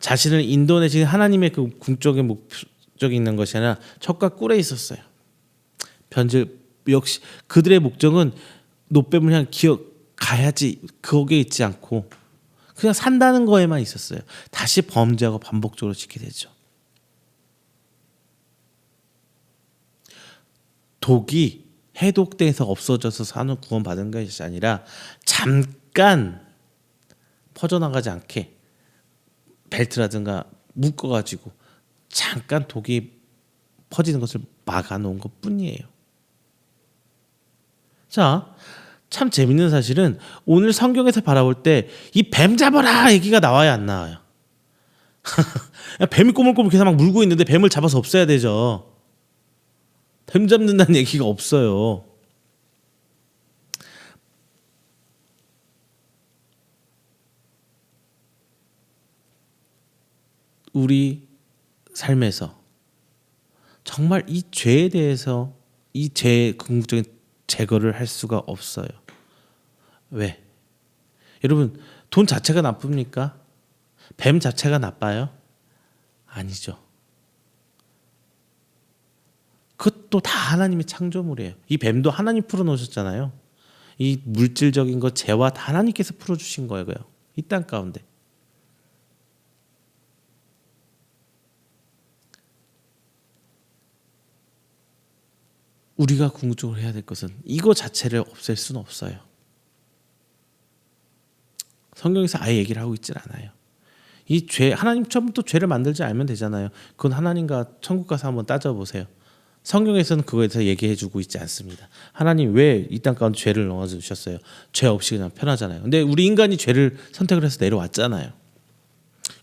자신을 인도내신 하나님의 그 궁적인 목적이 있는 것이 아니라 척과 꿀에 있었어요. 변질 역시 그들의 목적은 노뱀을 향해 기어가야지 거기에 있지 않고 그냥 산다는 거에만 있었어요. 다시 범죄하고 반복적으로 짓게 되죠. 독이 해독돼서 없어져서 산후 구원받은 것이 아니라 잠깐 퍼져나가지 않게 벨트라든가 묶어가지고 잠깐 독이 퍼지는 것을 막아놓은 것뿐이에요. 자, 참 재밌는 사실은 오늘 성경에서 바라볼 때 이 뱀 잡아라 얘기가 나와요, 안 나와요? 뱀이 꼬물꼬물 계속 막 물고 있는데 뱀을 잡아서 없애야 되죠. 뱀 잡는다는 얘기가 없어요. 우리 삶에서 정말 이 죄에 대해서 이 죄의 궁극적인 제거를 할 수가 없어요. 왜? 여러분, 돈 자체가 나쁩니까? 뱀 자체가 나빠요? 아니죠. 그것도 다 하나님의 창조물이에요. 이 뱀도 하나님 풀어놓으셨잖아요. 이 물질적인 것, 죄와 다 하나님께서 풀어주신 거예요. 이 땅 가운데. 우리가 궁극적으로 해야 될 것은 이거 자체를 없앨 수는 없어요. 성경에서 아예 얘기를 하고 있질 않아요. 이 죄, 하나님 처음부터 죄를 만들지 알면 되잖아요. 그건 하나님과 천국 가서 한번 따져보세요. 성경에서는 그거에 대해서 얘기해주고 있지 않습니다. 하나님 왜 이 땅 가운데 죄를 넣어주셨어요? 죄 없이 그냥 편하잖아요. 근데 우리 인간이 죄를 선택을 해서 내려왔잖아요.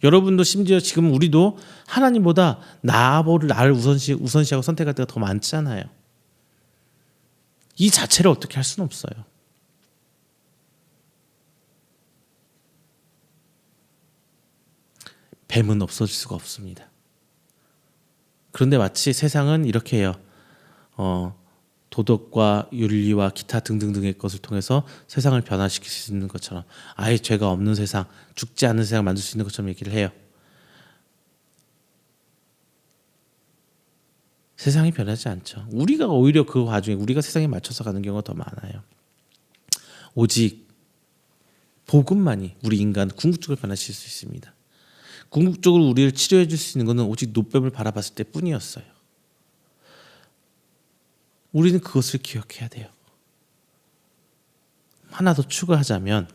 여러분도 심지어 지금 우리도 하나님보다 나를 우선시하고 선택할 때가 더 많잖아요. 이 자체를 어떻게 할 수는 없어요. 뱀은 없어질 수가 없습니다. 그런데 마치 세상은 이렇게 해요. 도덕과 윤리와 기타 등등등의 것을 통해서 세상을 변화시킬 수 있는 것처럼 아예 죄가 없는 세상, 죽지 않는 세상을 만들 수 있는 것처럼 얘기를 해요. 세상이 변하지 않죠. 우리가 오히려 그 와중에 우리가 세상에 맞춰서 가는 경우가 더 많아요. 오직 복음만이 우리 인간 궁극적으로 변화시킬 수 있습니다. 궁극적으로 우리를 치료해 줄 수 있는 것은 오직 노뱀을 바라봤을 때뿐이었어요. 우리는 그것을 기억해야 돼요. 하나 더 추가하자면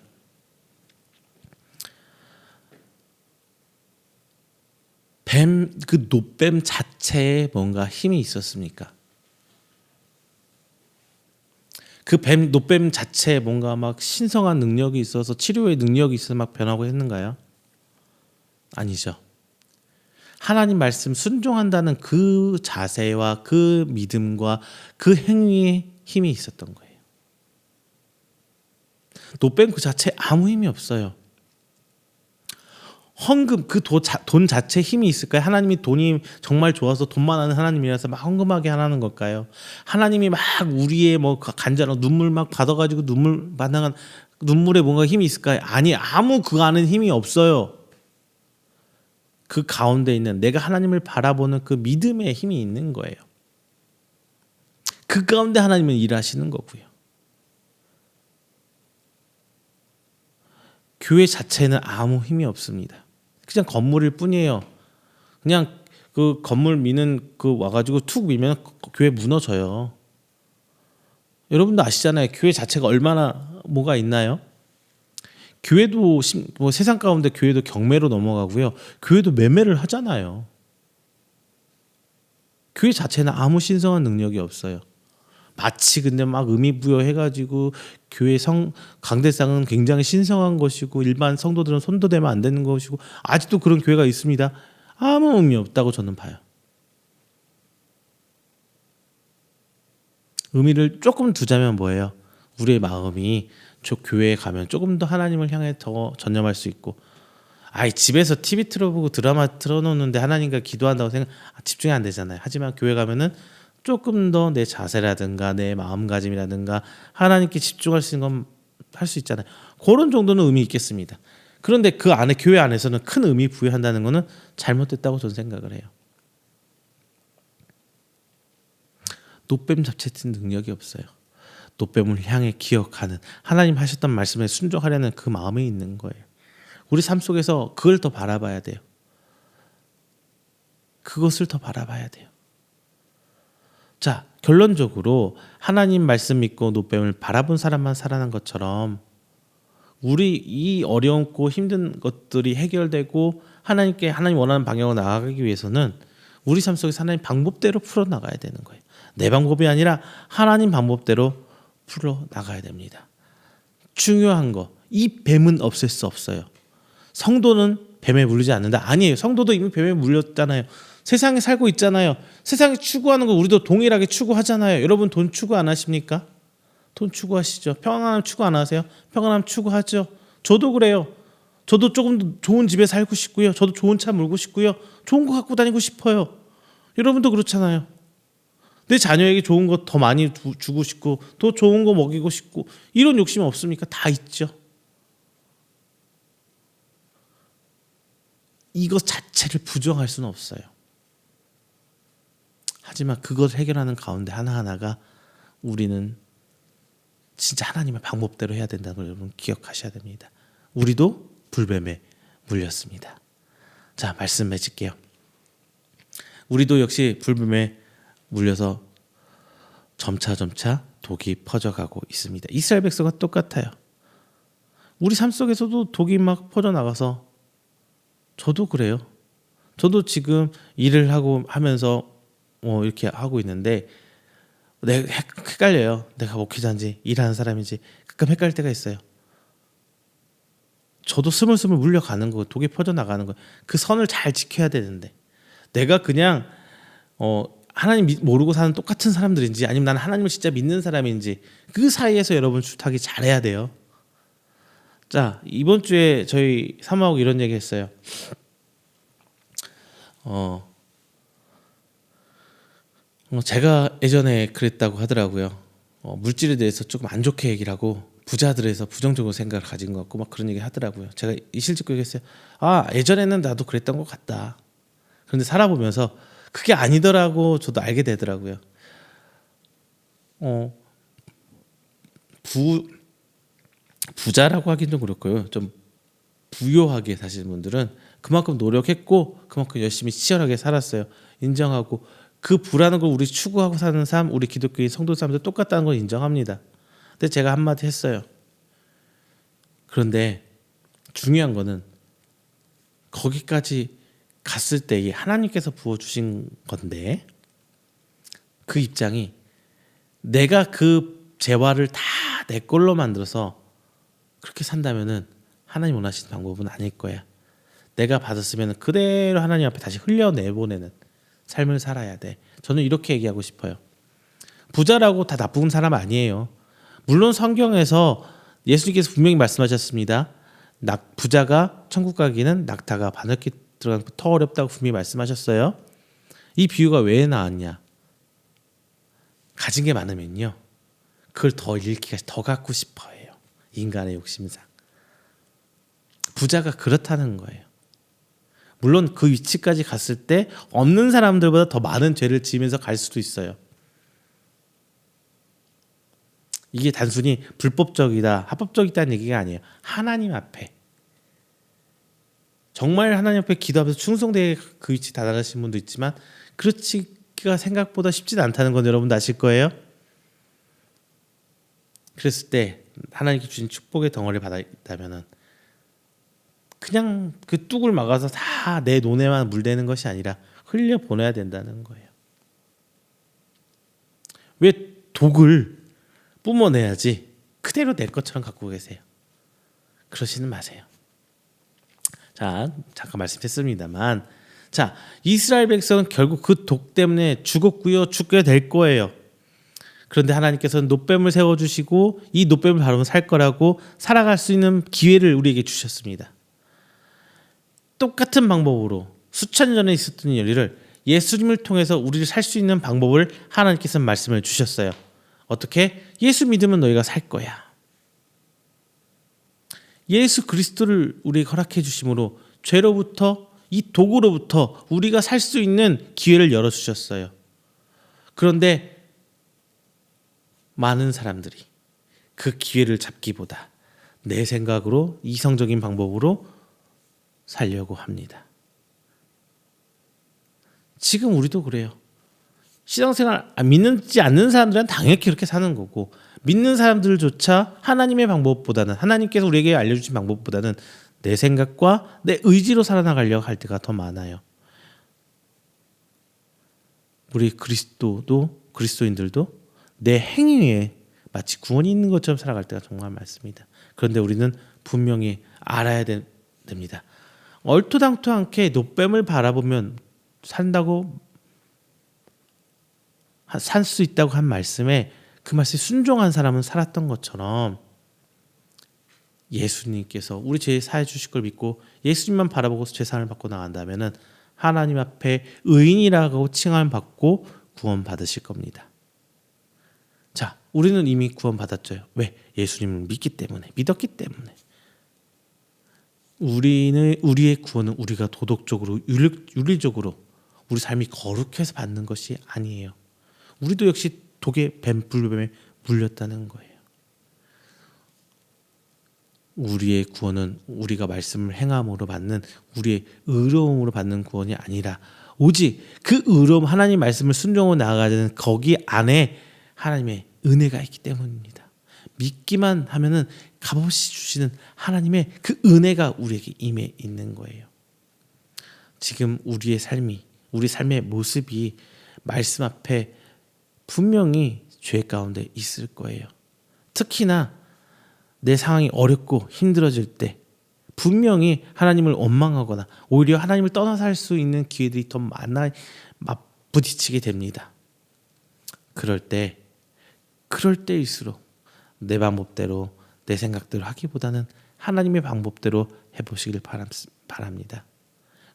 그 노뱀 자체에 뭔가 힘이 있었습니까? 그 노뱀 자체에 뭔가 막 신성한 능력이 있어서 치료의 능력이 있어서 막 변하고 했는가요? 아니죠. 하나님 말씀 순종한다는 그 자세와 그 믿음과 그 행위에 힘이 있었던 거예요. 노뱀 그 자체에 아무 힘이 없어요. 헌금 그 돈 자체에 힘이 있을까요? 하나님이 돈이 정말 좋아서 돈 많은 하나님이라서 막 헌금하게 하라는 걸까요? 하나님이 막 우리의 뭐 간절한 눈물 막 받아가지고 눈물에 뭔가 힘이 있을까요? 아니, 아무 그 안에 힘이 없어요. 그 가운데 있는 내가 하나님을 바라보는 그 믿음의 힘이 있는 거예요. 그 가운데 하나님은 일하시는 거고요. 교회 자체는 아무 힘이 없습니다. 그냥 건물일 뿐이에요. 그냥 그 건물 미는 그 와가지고 툭 미면 교회 무너져요. 여러분도 아시잖아요. 교회 자체가 얼마나 뭐가 있나요? 교회도 뭐 세상 가운데 교회도 경매로 넘어가고요. 교회도 매매를 하잖아요. 교회 자체는 아무 신성한 능력이 없어요. 마치 근데 막 의미 부여해가지고 교회 강대상은 굉장히 신성한 것이고 일반 성도들은 손도 대면 안 되는 것이고 아직도 그런 교회가 있습니다. 아무 의미 없다고 저는 봐요. 의미를 조금 두자면 뭐예요? 우리의 마음이 저 교회에 가면 조금 더 하나님을 향해 더 전념할 수 있고, 집에서 TV 틀어보고 드라마 틀어놓는데 하나님과 기도한다고 집중이 안 되잖아요. 하지만 교회 가면은 조금 더 내 자세라든가 내 마음가짐이라든가 하나님께 집중할 수 있는 건 할 수 있잖아요. 그런 정도는 의미 있겠습니다. 그런데 그 안에 교회 안에서는 큰 의미 부여한다는 것은 잘못됐다고 저는 생각을 해요. 노뱀 자체는 능력이 없어요. 노뱀을 향해 기억하는 하나님 하셨던 말씀에 순종하려는 그 마음이 있는 거예요. 우리 삶 속에서 그걸 더 바라봐야 돼요. 그것을 더 바라봐야 돼요. 자, 결론적으로 하나님 말씀 믿고 노뱀을 바라본 사람만 살아난 것처럼 우리 이 어려웠고 힘든 것들이 해결되고 하나님 원하는 방향으로 나아가기 위해서는 우리 삶 속에서 하나님 방법대로 풀어나가야 되는 거예요. 내 방법이 아니라 하나님 방법대로 풀어나가야 됩니다. 중요한 거, 이 뱀은 없앨 수 없어요. 성도는 뱀에 물리지 않는다. 아니에요. 성도도 이미 뱀에 물렸잖아요. 세상에 살고 있잖아요. 세상에 추구하는 거 우리도 동일하게 추구하잖아요. 여러분 돈 추구 안 하십니까? 돈 추구하시죠. 평안함 추구 안 하세요? 평안함 추구하죠. 저도 그래요. 저도 조금 더 좋은 집에 살고 싶고요. 저도 좋은 차 몰고 싶고요. 좋은 거 갖고 다니고 싶어요. 여러분도 그렇잖아요. 내 자녀에게 좋은 거 더 많이 주고 싶고 더 좋은 거 먹이고 싶고 이런 욕심 없습니까? 다 있죠. 이것 자체를 부정할 수는 없어요. 하지만 그걸 해결하는 가운데 하나하나가 우리는 진짜 하나님의 방법대로 해야 된다는 걸 여러분 기억하셔야 됩니다. 우리도 불뱀에 물렸습니다. 자, 말씀 맺을게요. 우리도 역시 불뱀에 물려서 점차 독이 퍼져가고 있습니다. 이스라엘 백성과 똑같아요. 우리 삶 속에서도 독이 막 퍼져나가서 저도 그래요. 저도 지금 일을 하면서 이렇게 하고 있는데 내가 헷갈려요. 내가 목회자인지 일하는 사람인지 가끔 헷갈릴 때가 있어요. 저도 스물스물 물려가는 거, 독이 퍼져나가는 거, 그 선을 잘 지켜야 되는데 내가 그냥 하나님 모르고 사는 똑같은 사람들인지 아니면 나는 하나님을 진짜 믿는 사람인지 그 사이에서 여러분 주탁이 잘해야 돼요. 자, 이번 주에 저희 사모하고 이런 얘기 했어요. 제가 예전에 그랬다고 하더라고요. 물질에 대해서 조금 안 좋게 얘기를 하고 부자들에서 부정적으로 생각을 가진 것 같고 막 그런 얘기 하더라고요. 제가 실직고 얘기했어요. 예전에는 나도 그랬던 것 같다. 그런데 살아보면서 그게 아니더라고 저도 알게 되더라고요. 부자라고 하긴 좀 그렇고요. 좀 부유하게 사시는 분들은 그만큼 노력했고 그만큼 열심히 치열하게 살았어요. 인정하고 그 부라는 걸 우리 추구하고 사는 삶, 우리 기독교인 성도 사람들 똑같다는 걸 인정합니다. 근데 제가 한마디 했어요. 그런데 중요한 거는 거기까지 갔을 때 하나님께서 부어주신 건데 그 입장이 내가 그 재화를 다 내 걸로 만들어서 그렇게 산다면은 하나님 원하시는 방법은 아닐 거야. 내가 받았으면 그대로 하나님 앞에 다시 흘려내보내는 삶을 살아야 돼. 저는 이렇게 얘기하고 싶어요. 부자라고 다 나쁜 사람 아니에요. 물론 성경에서 예수님께서 분명히 말씀하셨습니다. 부자가 천국 가기는 낙타가 바늘길 들어가는 거 더 어렵다고 분명히 말씀하셨어요. 이 비유가 왜 나왔냐? 가진 게 많으면요, 그걸 더 잃기가 더 갖고 싶어해요. 인간의 욕심상. 부자가 그렇다는 거예요. 물론 그 위치까지 갔을 때 없는 사람들보다 더 많은 죄를 지으면서 갈 수도 있어요. 이게 단순히 불법적이다, 합법적이다는 얘기가 아니에요. 하나님 앞에 정말 하나님 앞에 기도하면서 충성되게 그 위치 다가가신 분도 있지만 그렇지가 생각보다 쉽지는 않다는 건 여러분도 아실 거예요. 그랬을 때 하나님께 주신 축복의 덩어리를 받았다면은 그냥 그 뚝을 막아서 다 내 논에만 물대는 것이 아니라 흘려 보내야 된다는 거예요. 왜 독을 뿜어내야지 그대로 내 것처럼 갖고 계세요? 그러시는 마세요. 자, 잠깐 말씀했습니다만, 자, 이스라엘 백성은 결국 그 독 때문에 죽었고요, 죽게 될 거예요. 그런데 하나님께서는 놋뱀을 세워주시고 이 놋뱀을 바르면 살 거라고 살아갈 수 있는 기회를 우리에게 주셨습니다. 똑같은 방법으로 수천 년 전에 있었던 일을 예수님을 통해서 우리를 살 수 있는 방법을 하나님께서 말씀을 주셨어요. 어떻게? 예수 믿으면 너희가 살 거야. 예수 그리스도를 우리에게 허락해 주심으로 죄로부터, 이 도구로부터 우리가 살 수 있는 기회를 열어주셨어요. 그런데 많은 사람들이 그 기회를 잡기보다 내 생각으로, 이성적인 방법으로 살려고 합니다. 지금 우리도 그래요. 신앙생활 믿지 않는 사람들은 당연히 그렇게 사는 거고, 믿는 사람들조차 하나님의 방법보다는, 하나님께서 우리에게 알려주신 방법보다는 내 생각과 내 의지로 살아나가려고 할 때가 더 많아요. 우리 그리스도인들도 내 행위에 마치 구원이 있는 것처럼 살아갈 때가 정말 많습니다. 그런데 우리는 분명히 알아야 됩니다. 얼토당토않게 노뱀을 바라보면 산다고, 살 수 있다고 한 말씀에 그 말씀에 순종한 사람은 살았던 것처럼, 예수님께서 우리 죄 사해 주실 걸 믿고 예수님만 바라보고 죄사함을 받고 나간다면은 하나님 앞에 의인이라고 칭함을 받고 구원 받으실 겁니다. 자, 우리는 이미 구원 받았죠. 왜? 예수님을 믿었기 때문에. 우리의 구원은 우리가 도덕적으로, 윤리적으로 우리 삶이 거룩해서 받는 것이 아니에요. 우리도 역시 독의 불뱀에 물렸다는 거예요. 우리의 구원은 우리가 말씀을 행함으로 받는, 우리의 의로움으로 받는 구원이 아니라 오직 그 의로움, 하나님 말씀을 순종하고 나아가야 되는 거기 안에 하나님의 은혜가 있기 때문입니다. 믿기만 하면은 값없이 주시는 하나님의 그 은혜가 우리에게 임해 있는 거예요. 지금 우리 삶의 모습이 말씀 앞에 분명히 죄 가운데 있을 거예요. 특히나 내 상황이 어렵고 힘들어질 때 분명히 하나님을 원망하거나 오히려 하나님을 떠나서 할 수 있는 기회들이 더 많아 부딪히게 됩니다. 그럴 때일수록 내 방법대로, 내 생각대로 하기보다는 하나님의 방법대로 해보시길 바랍니다.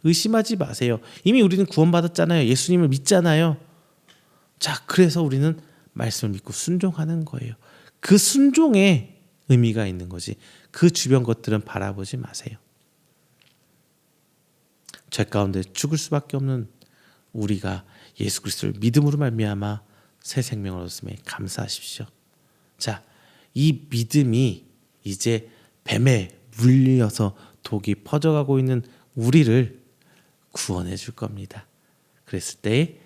의심하지 마세요. 이미 우리는 구원받았잖아요. 예수님을 믿잖아요. 자, 그래서 우리는 말씀을 믿고 순종하는 거예요. 그 순종에 의미가 있는 거지, 그 주변 것들은 바라보지 마세요. 죄 가운데 죽을 수밖에 없는 우리가 예수 그리스도를 믿음으로 말미암아 새 생명을 얻었음에 감사하십시오. 자, 이 믿음이 이제 뱀에 물려서 독이 퍼져가고 있는 우리를 구원해 줄 겁니다. 그랬을 때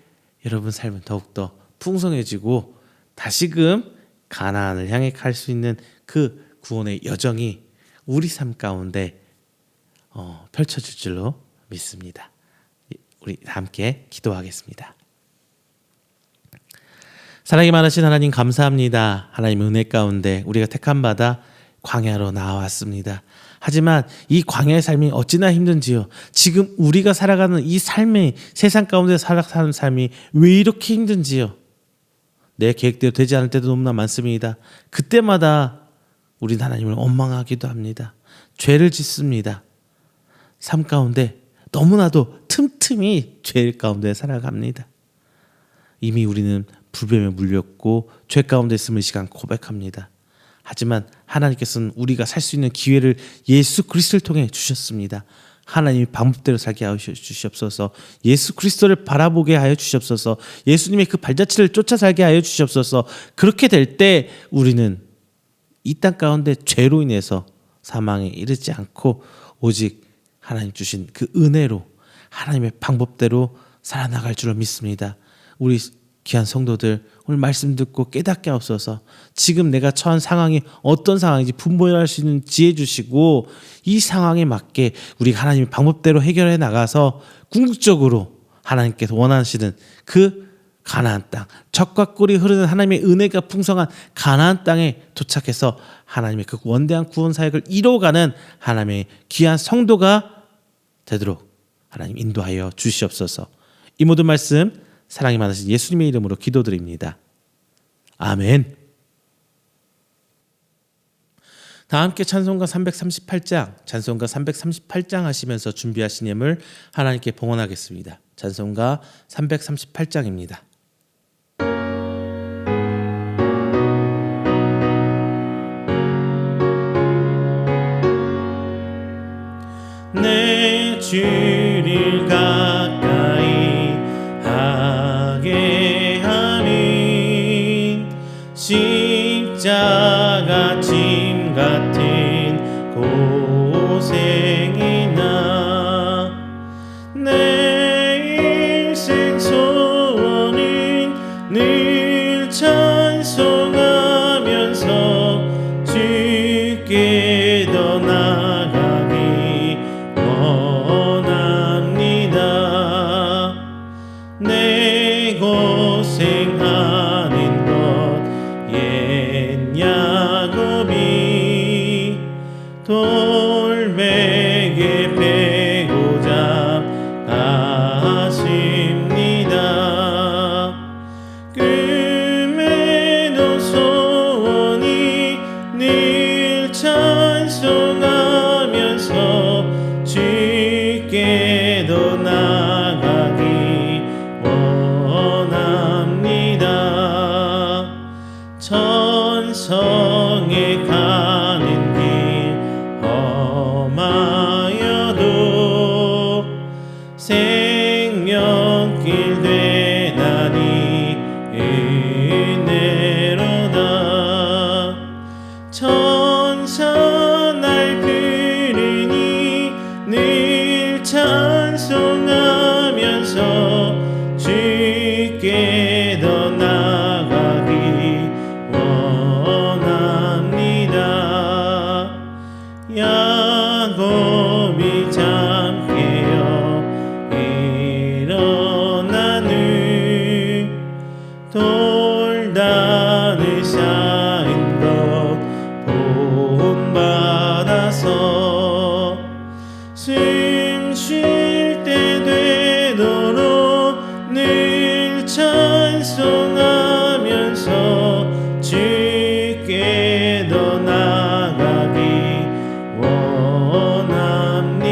여러분 삶은 더욱더 풍성해지고 다시금 가나안을 향해 갈 수 있는 그 구원의 여정이 우리 삶 가운데 펼쳐질 줄로 믿습니다. 우리 함께 기도하겠습니다. 사랑이 많으신 하나님, 감사합니다. 하나님 은혜 가운데 우리가 택함 받아 광야로 나왔습니다. 하지만 이 광야의 삶이 어찌나 힘든지요. 지금 우리가 살아가는 이 삶의, 세상 가운데 살아가는 삶이 왜 이렇게 힘든지요. 내 계획대로 되지 않을 때도 너무나 많습니다. 그때마다 우리는 하나님을 원망하기도 합니다. 죄를 짓습니다. 삶 가운데 너무나도 틈틈이 죄 가운데 살아갑니다. 이미 우리는 불뱀에 물렸고 죄 가운데 있음을 시간 고백합니다. 하지만 하나님께서는 우리가 살 수 있는 기회를 예수 그리스도를 통해 주셨습니다. 하나님이 방법대로 살게 하여 주시옵소서. 예수 그리스도를 바라보게 하여 주시옵소서. 예수님의 그 발자취를 쫓아 살게 하여 주시옵소서. 그렇게 될 때 우리는 이 땅 가운데 죄로 인해서 사망에 이르지 않고 오직 하나님 주신 그 은혜로 하나님의 방법대로 살아나갈 줄로 믿습니다. 우리 귀한 성도들, 오늘 말씀 듣고 깨닫게 하옵소서. 지금 내가 처한 상황이 어떤 상황인지 분별할 수 있는 지혜 주시고, 이 상황에 맞게 우리가 하나님의 방법대로 해결해 나가서 궁극적으로 하나님께서 원하시는 그 가나안 땅, 젖과 꿀이 흐르는 하나님의 은혜가 풍성한 가나안 땅에 도착해서 하나님의 그 원대한 구원 사역을 이뤄가는 하나님의 귀한 성도가 되도록 하나님 인도하여 주시옵소서. 이 모든 말씀 사랑이 많으신 예수님의 이름으로 기도드립니다. 아멘. 다 함께 찬송가 338장 하시면서 준비하신 예물 하나님께 봉헌하겠습니다. 찬송가 338장입니다. 주를 가까이 하게 하는 십자가 짐 같은 고생이나 내 일생 소원은 늘 찬송하면서 주께 더 나아가기 원합니다. 내 고생하는 것 옛 야곱이 돌베개 베고자 가십니다. 꿈에도 소원이 늘 찬송하면서 주께 더 나아가기 원합니다. 천성에 가는 길 험하여도 생명길 되나니 은혜로다. 천사 날 부르니 늘 찬송하면서 주께 더 나아가기 원합니다. 야곱이 잠 깨어 일어나는 돌단을 쌓인 것 본받아서 숨 쉴 때 되도록 늘 찬송하면서 주께 더 나아가기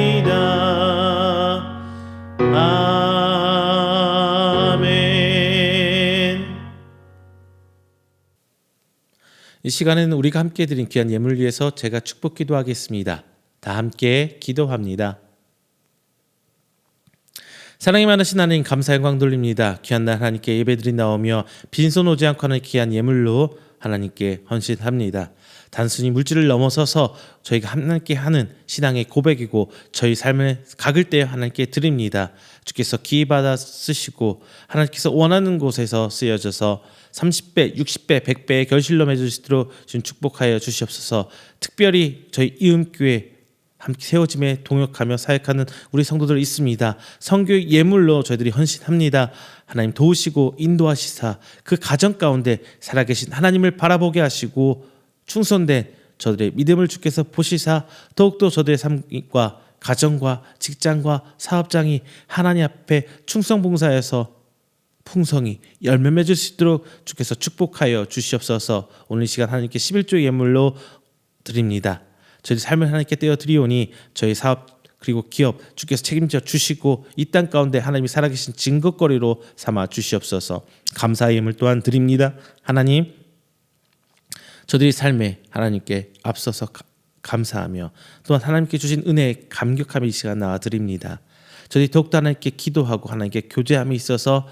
원합니다. 아멘. 이 시간에는 우리가 함께 드린 귀한 예물을 위해서 제가 축복 기도하겠습니다. 다 함께 기도합니다. 사랑이 많으신 하나님, 감사 영광 돌립니다. 귀한 날 하나님께 예배드린 나오며 빈손 오지 않고 하는 귀한 예물로 하나님께 헌신합니다. 단순히 물질을 넘어서서 저희가 하나님께 하는 신앙의 고백이고 저희 삶을 각을 때 하나님께 드립니다. 주께서 기회받아 쓰시고 하나님께서 원하는 곳에서 쓰여져서 30배, 60배, 100배의 결실로 맺으시도록 주님 축복하여 주시옵소서. 특별히 저희 이음교회 함께 세워짐에 동역하며 사역하는 우리 성도들 있습니다. 선교의 예물로 저희들이 헌신합니다. 하나님 도우시고 인도하시사 그 가정 가운데 살아계신 하나님을 바라보게 하시고 충성된 저들의 믿음을 주께서 보시사 더욱더 저들의 삶과 가정과 직장과 사업장이 하나님 앞에 충성봉사해서 풍성히 열매 맺을 수 있도록 주께서 축복하여 주시옵소서. 오늘 이 시간 하나님께 11조 예물로 드립니다. 저희 삶을 하나님께 떼어드리오니 저희 사업 그리고 기업 주께서 책임져 주시고 이 땅 가운데 하나님이 살아계신 증거거리로 삼아 주시옵소서. 감사의 예물 또한 드립니다. 하나님, 저들의 삶에 하나님께 앞서서 감사하며 또한 하나님께 주신 은혜에 감격함이 이 시간 나와 드립니다. 저들이 더욱더 하나님께 기도하고 하나님께 교제함이 있어서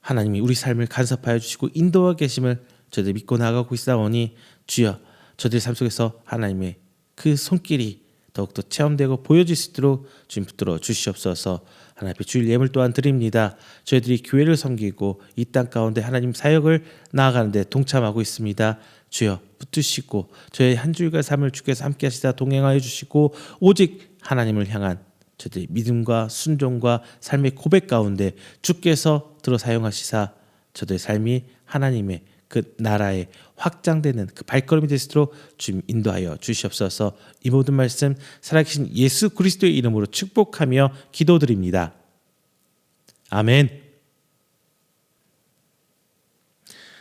하나님이 우리 삶을 간섭하여 주시고 인도하고 계심을 저들이 믿고 나가고 있사오니 주여 저들의 삶 속에서 하나님의 그 손길이 더욱더 체험되고 보여질 수 있도록 주님 붙들어 주시옵소서. 하나님 앞에 주일 예물 또한 드립니다. 저희들이 교회를 섬기고 이 땅 가운데 하나님 사역을 나아가는데 동참하고 있습니다. 주여 붙드시고 저희 한 주일간 삶을 주께서 함께 하시다 동행하여 주시고 오직 하나님을 향한 저희들의 믿음과 순종과 삶의 고백 가운데 주께서 들어 사용하시사 저들의 삶이 하나님의 그 나라에 확장되는 그 발걸음이 될 수 있도록 주님 인도하여 주시옵소서. 이 모든 말씀 살아계신 예수 그리스도의 이름으로 축복하며 기도드립니다. 아멘.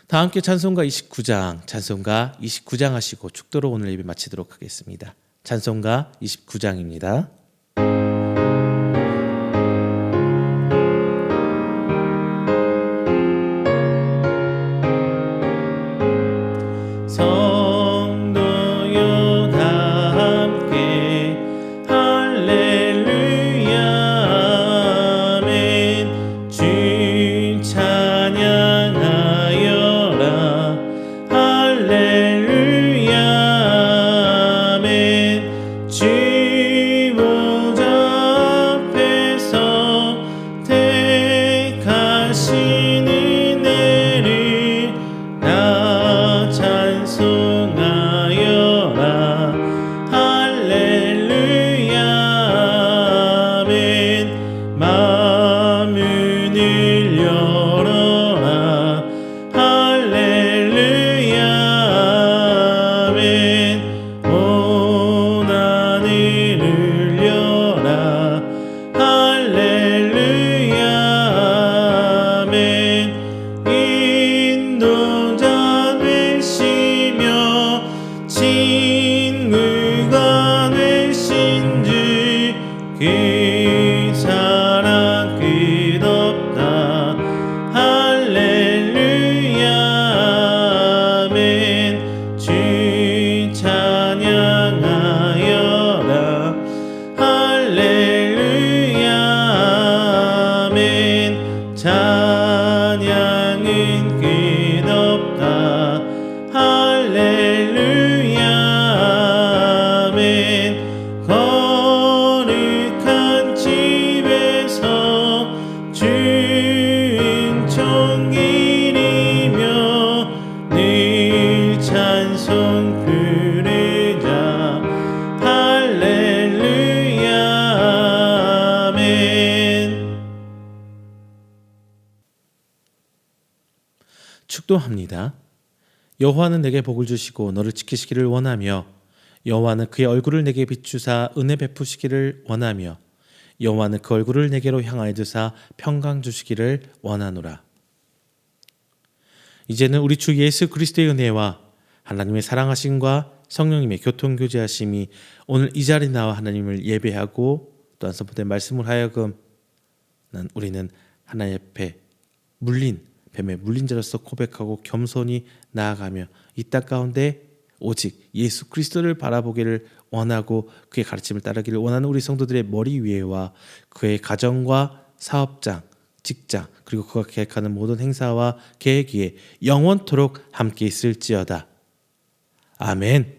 다 함께 찬송가 29장 하시고 축도로 오늘 예배 마치도록 하겠습니다. 찬송가 29장입니다. 성도여 다 함께 할렐루야 주 보좌 앞에서 택하신 은혜를 나 찬송하여라. 할렐루야 아멘. 마음을 열어라. 할렐루야 아멘. 온 하늘을 열라. 할렐루야 아멘. 인도자 되시며 친구가 되신 주 그 사랑 끝없다. 할렐루야 아멘. 주 찬양하여라. 할렐루야 아멘. 찬양은 끝없다. 할렐루야 아멘. 거룩한 집에서 주 은총기리며 늘 찬송 부르자. 할렐루야 아멘. 축도합니다. 여호와는 내게 복을 주시고 너를 지키시기를 원하며 여호와는 그의 얼굴을 내게 비추사 은혜 베푸시기를 원하며 여호와는 그 얼굴을 내게로 향하여 두사 평강 주시기를 원하노라. 이제는 우리 주 예수 그리스도의 은혜와 하나님의 사랑하심과 성령님의 교통교제하심이 오늘 이 자리에 나와 하나님을 예배하고 또한 선포된 말씀을 하여금 우리는 하나님 앞에 뱀에 물린 자로서 고백하고 겸손히 나아가며 이 땅 가운데 오직 예수 그리스도를 바라보기를 원하고 그의 가르침을 따르기를 원하는 우리 성도들의 머리 위에와 그의 가정과 사업장, 직장 그리고 그가 계획하는 모든 행사와 계획 위에 영원토록 함께 있을지어다. 아멘.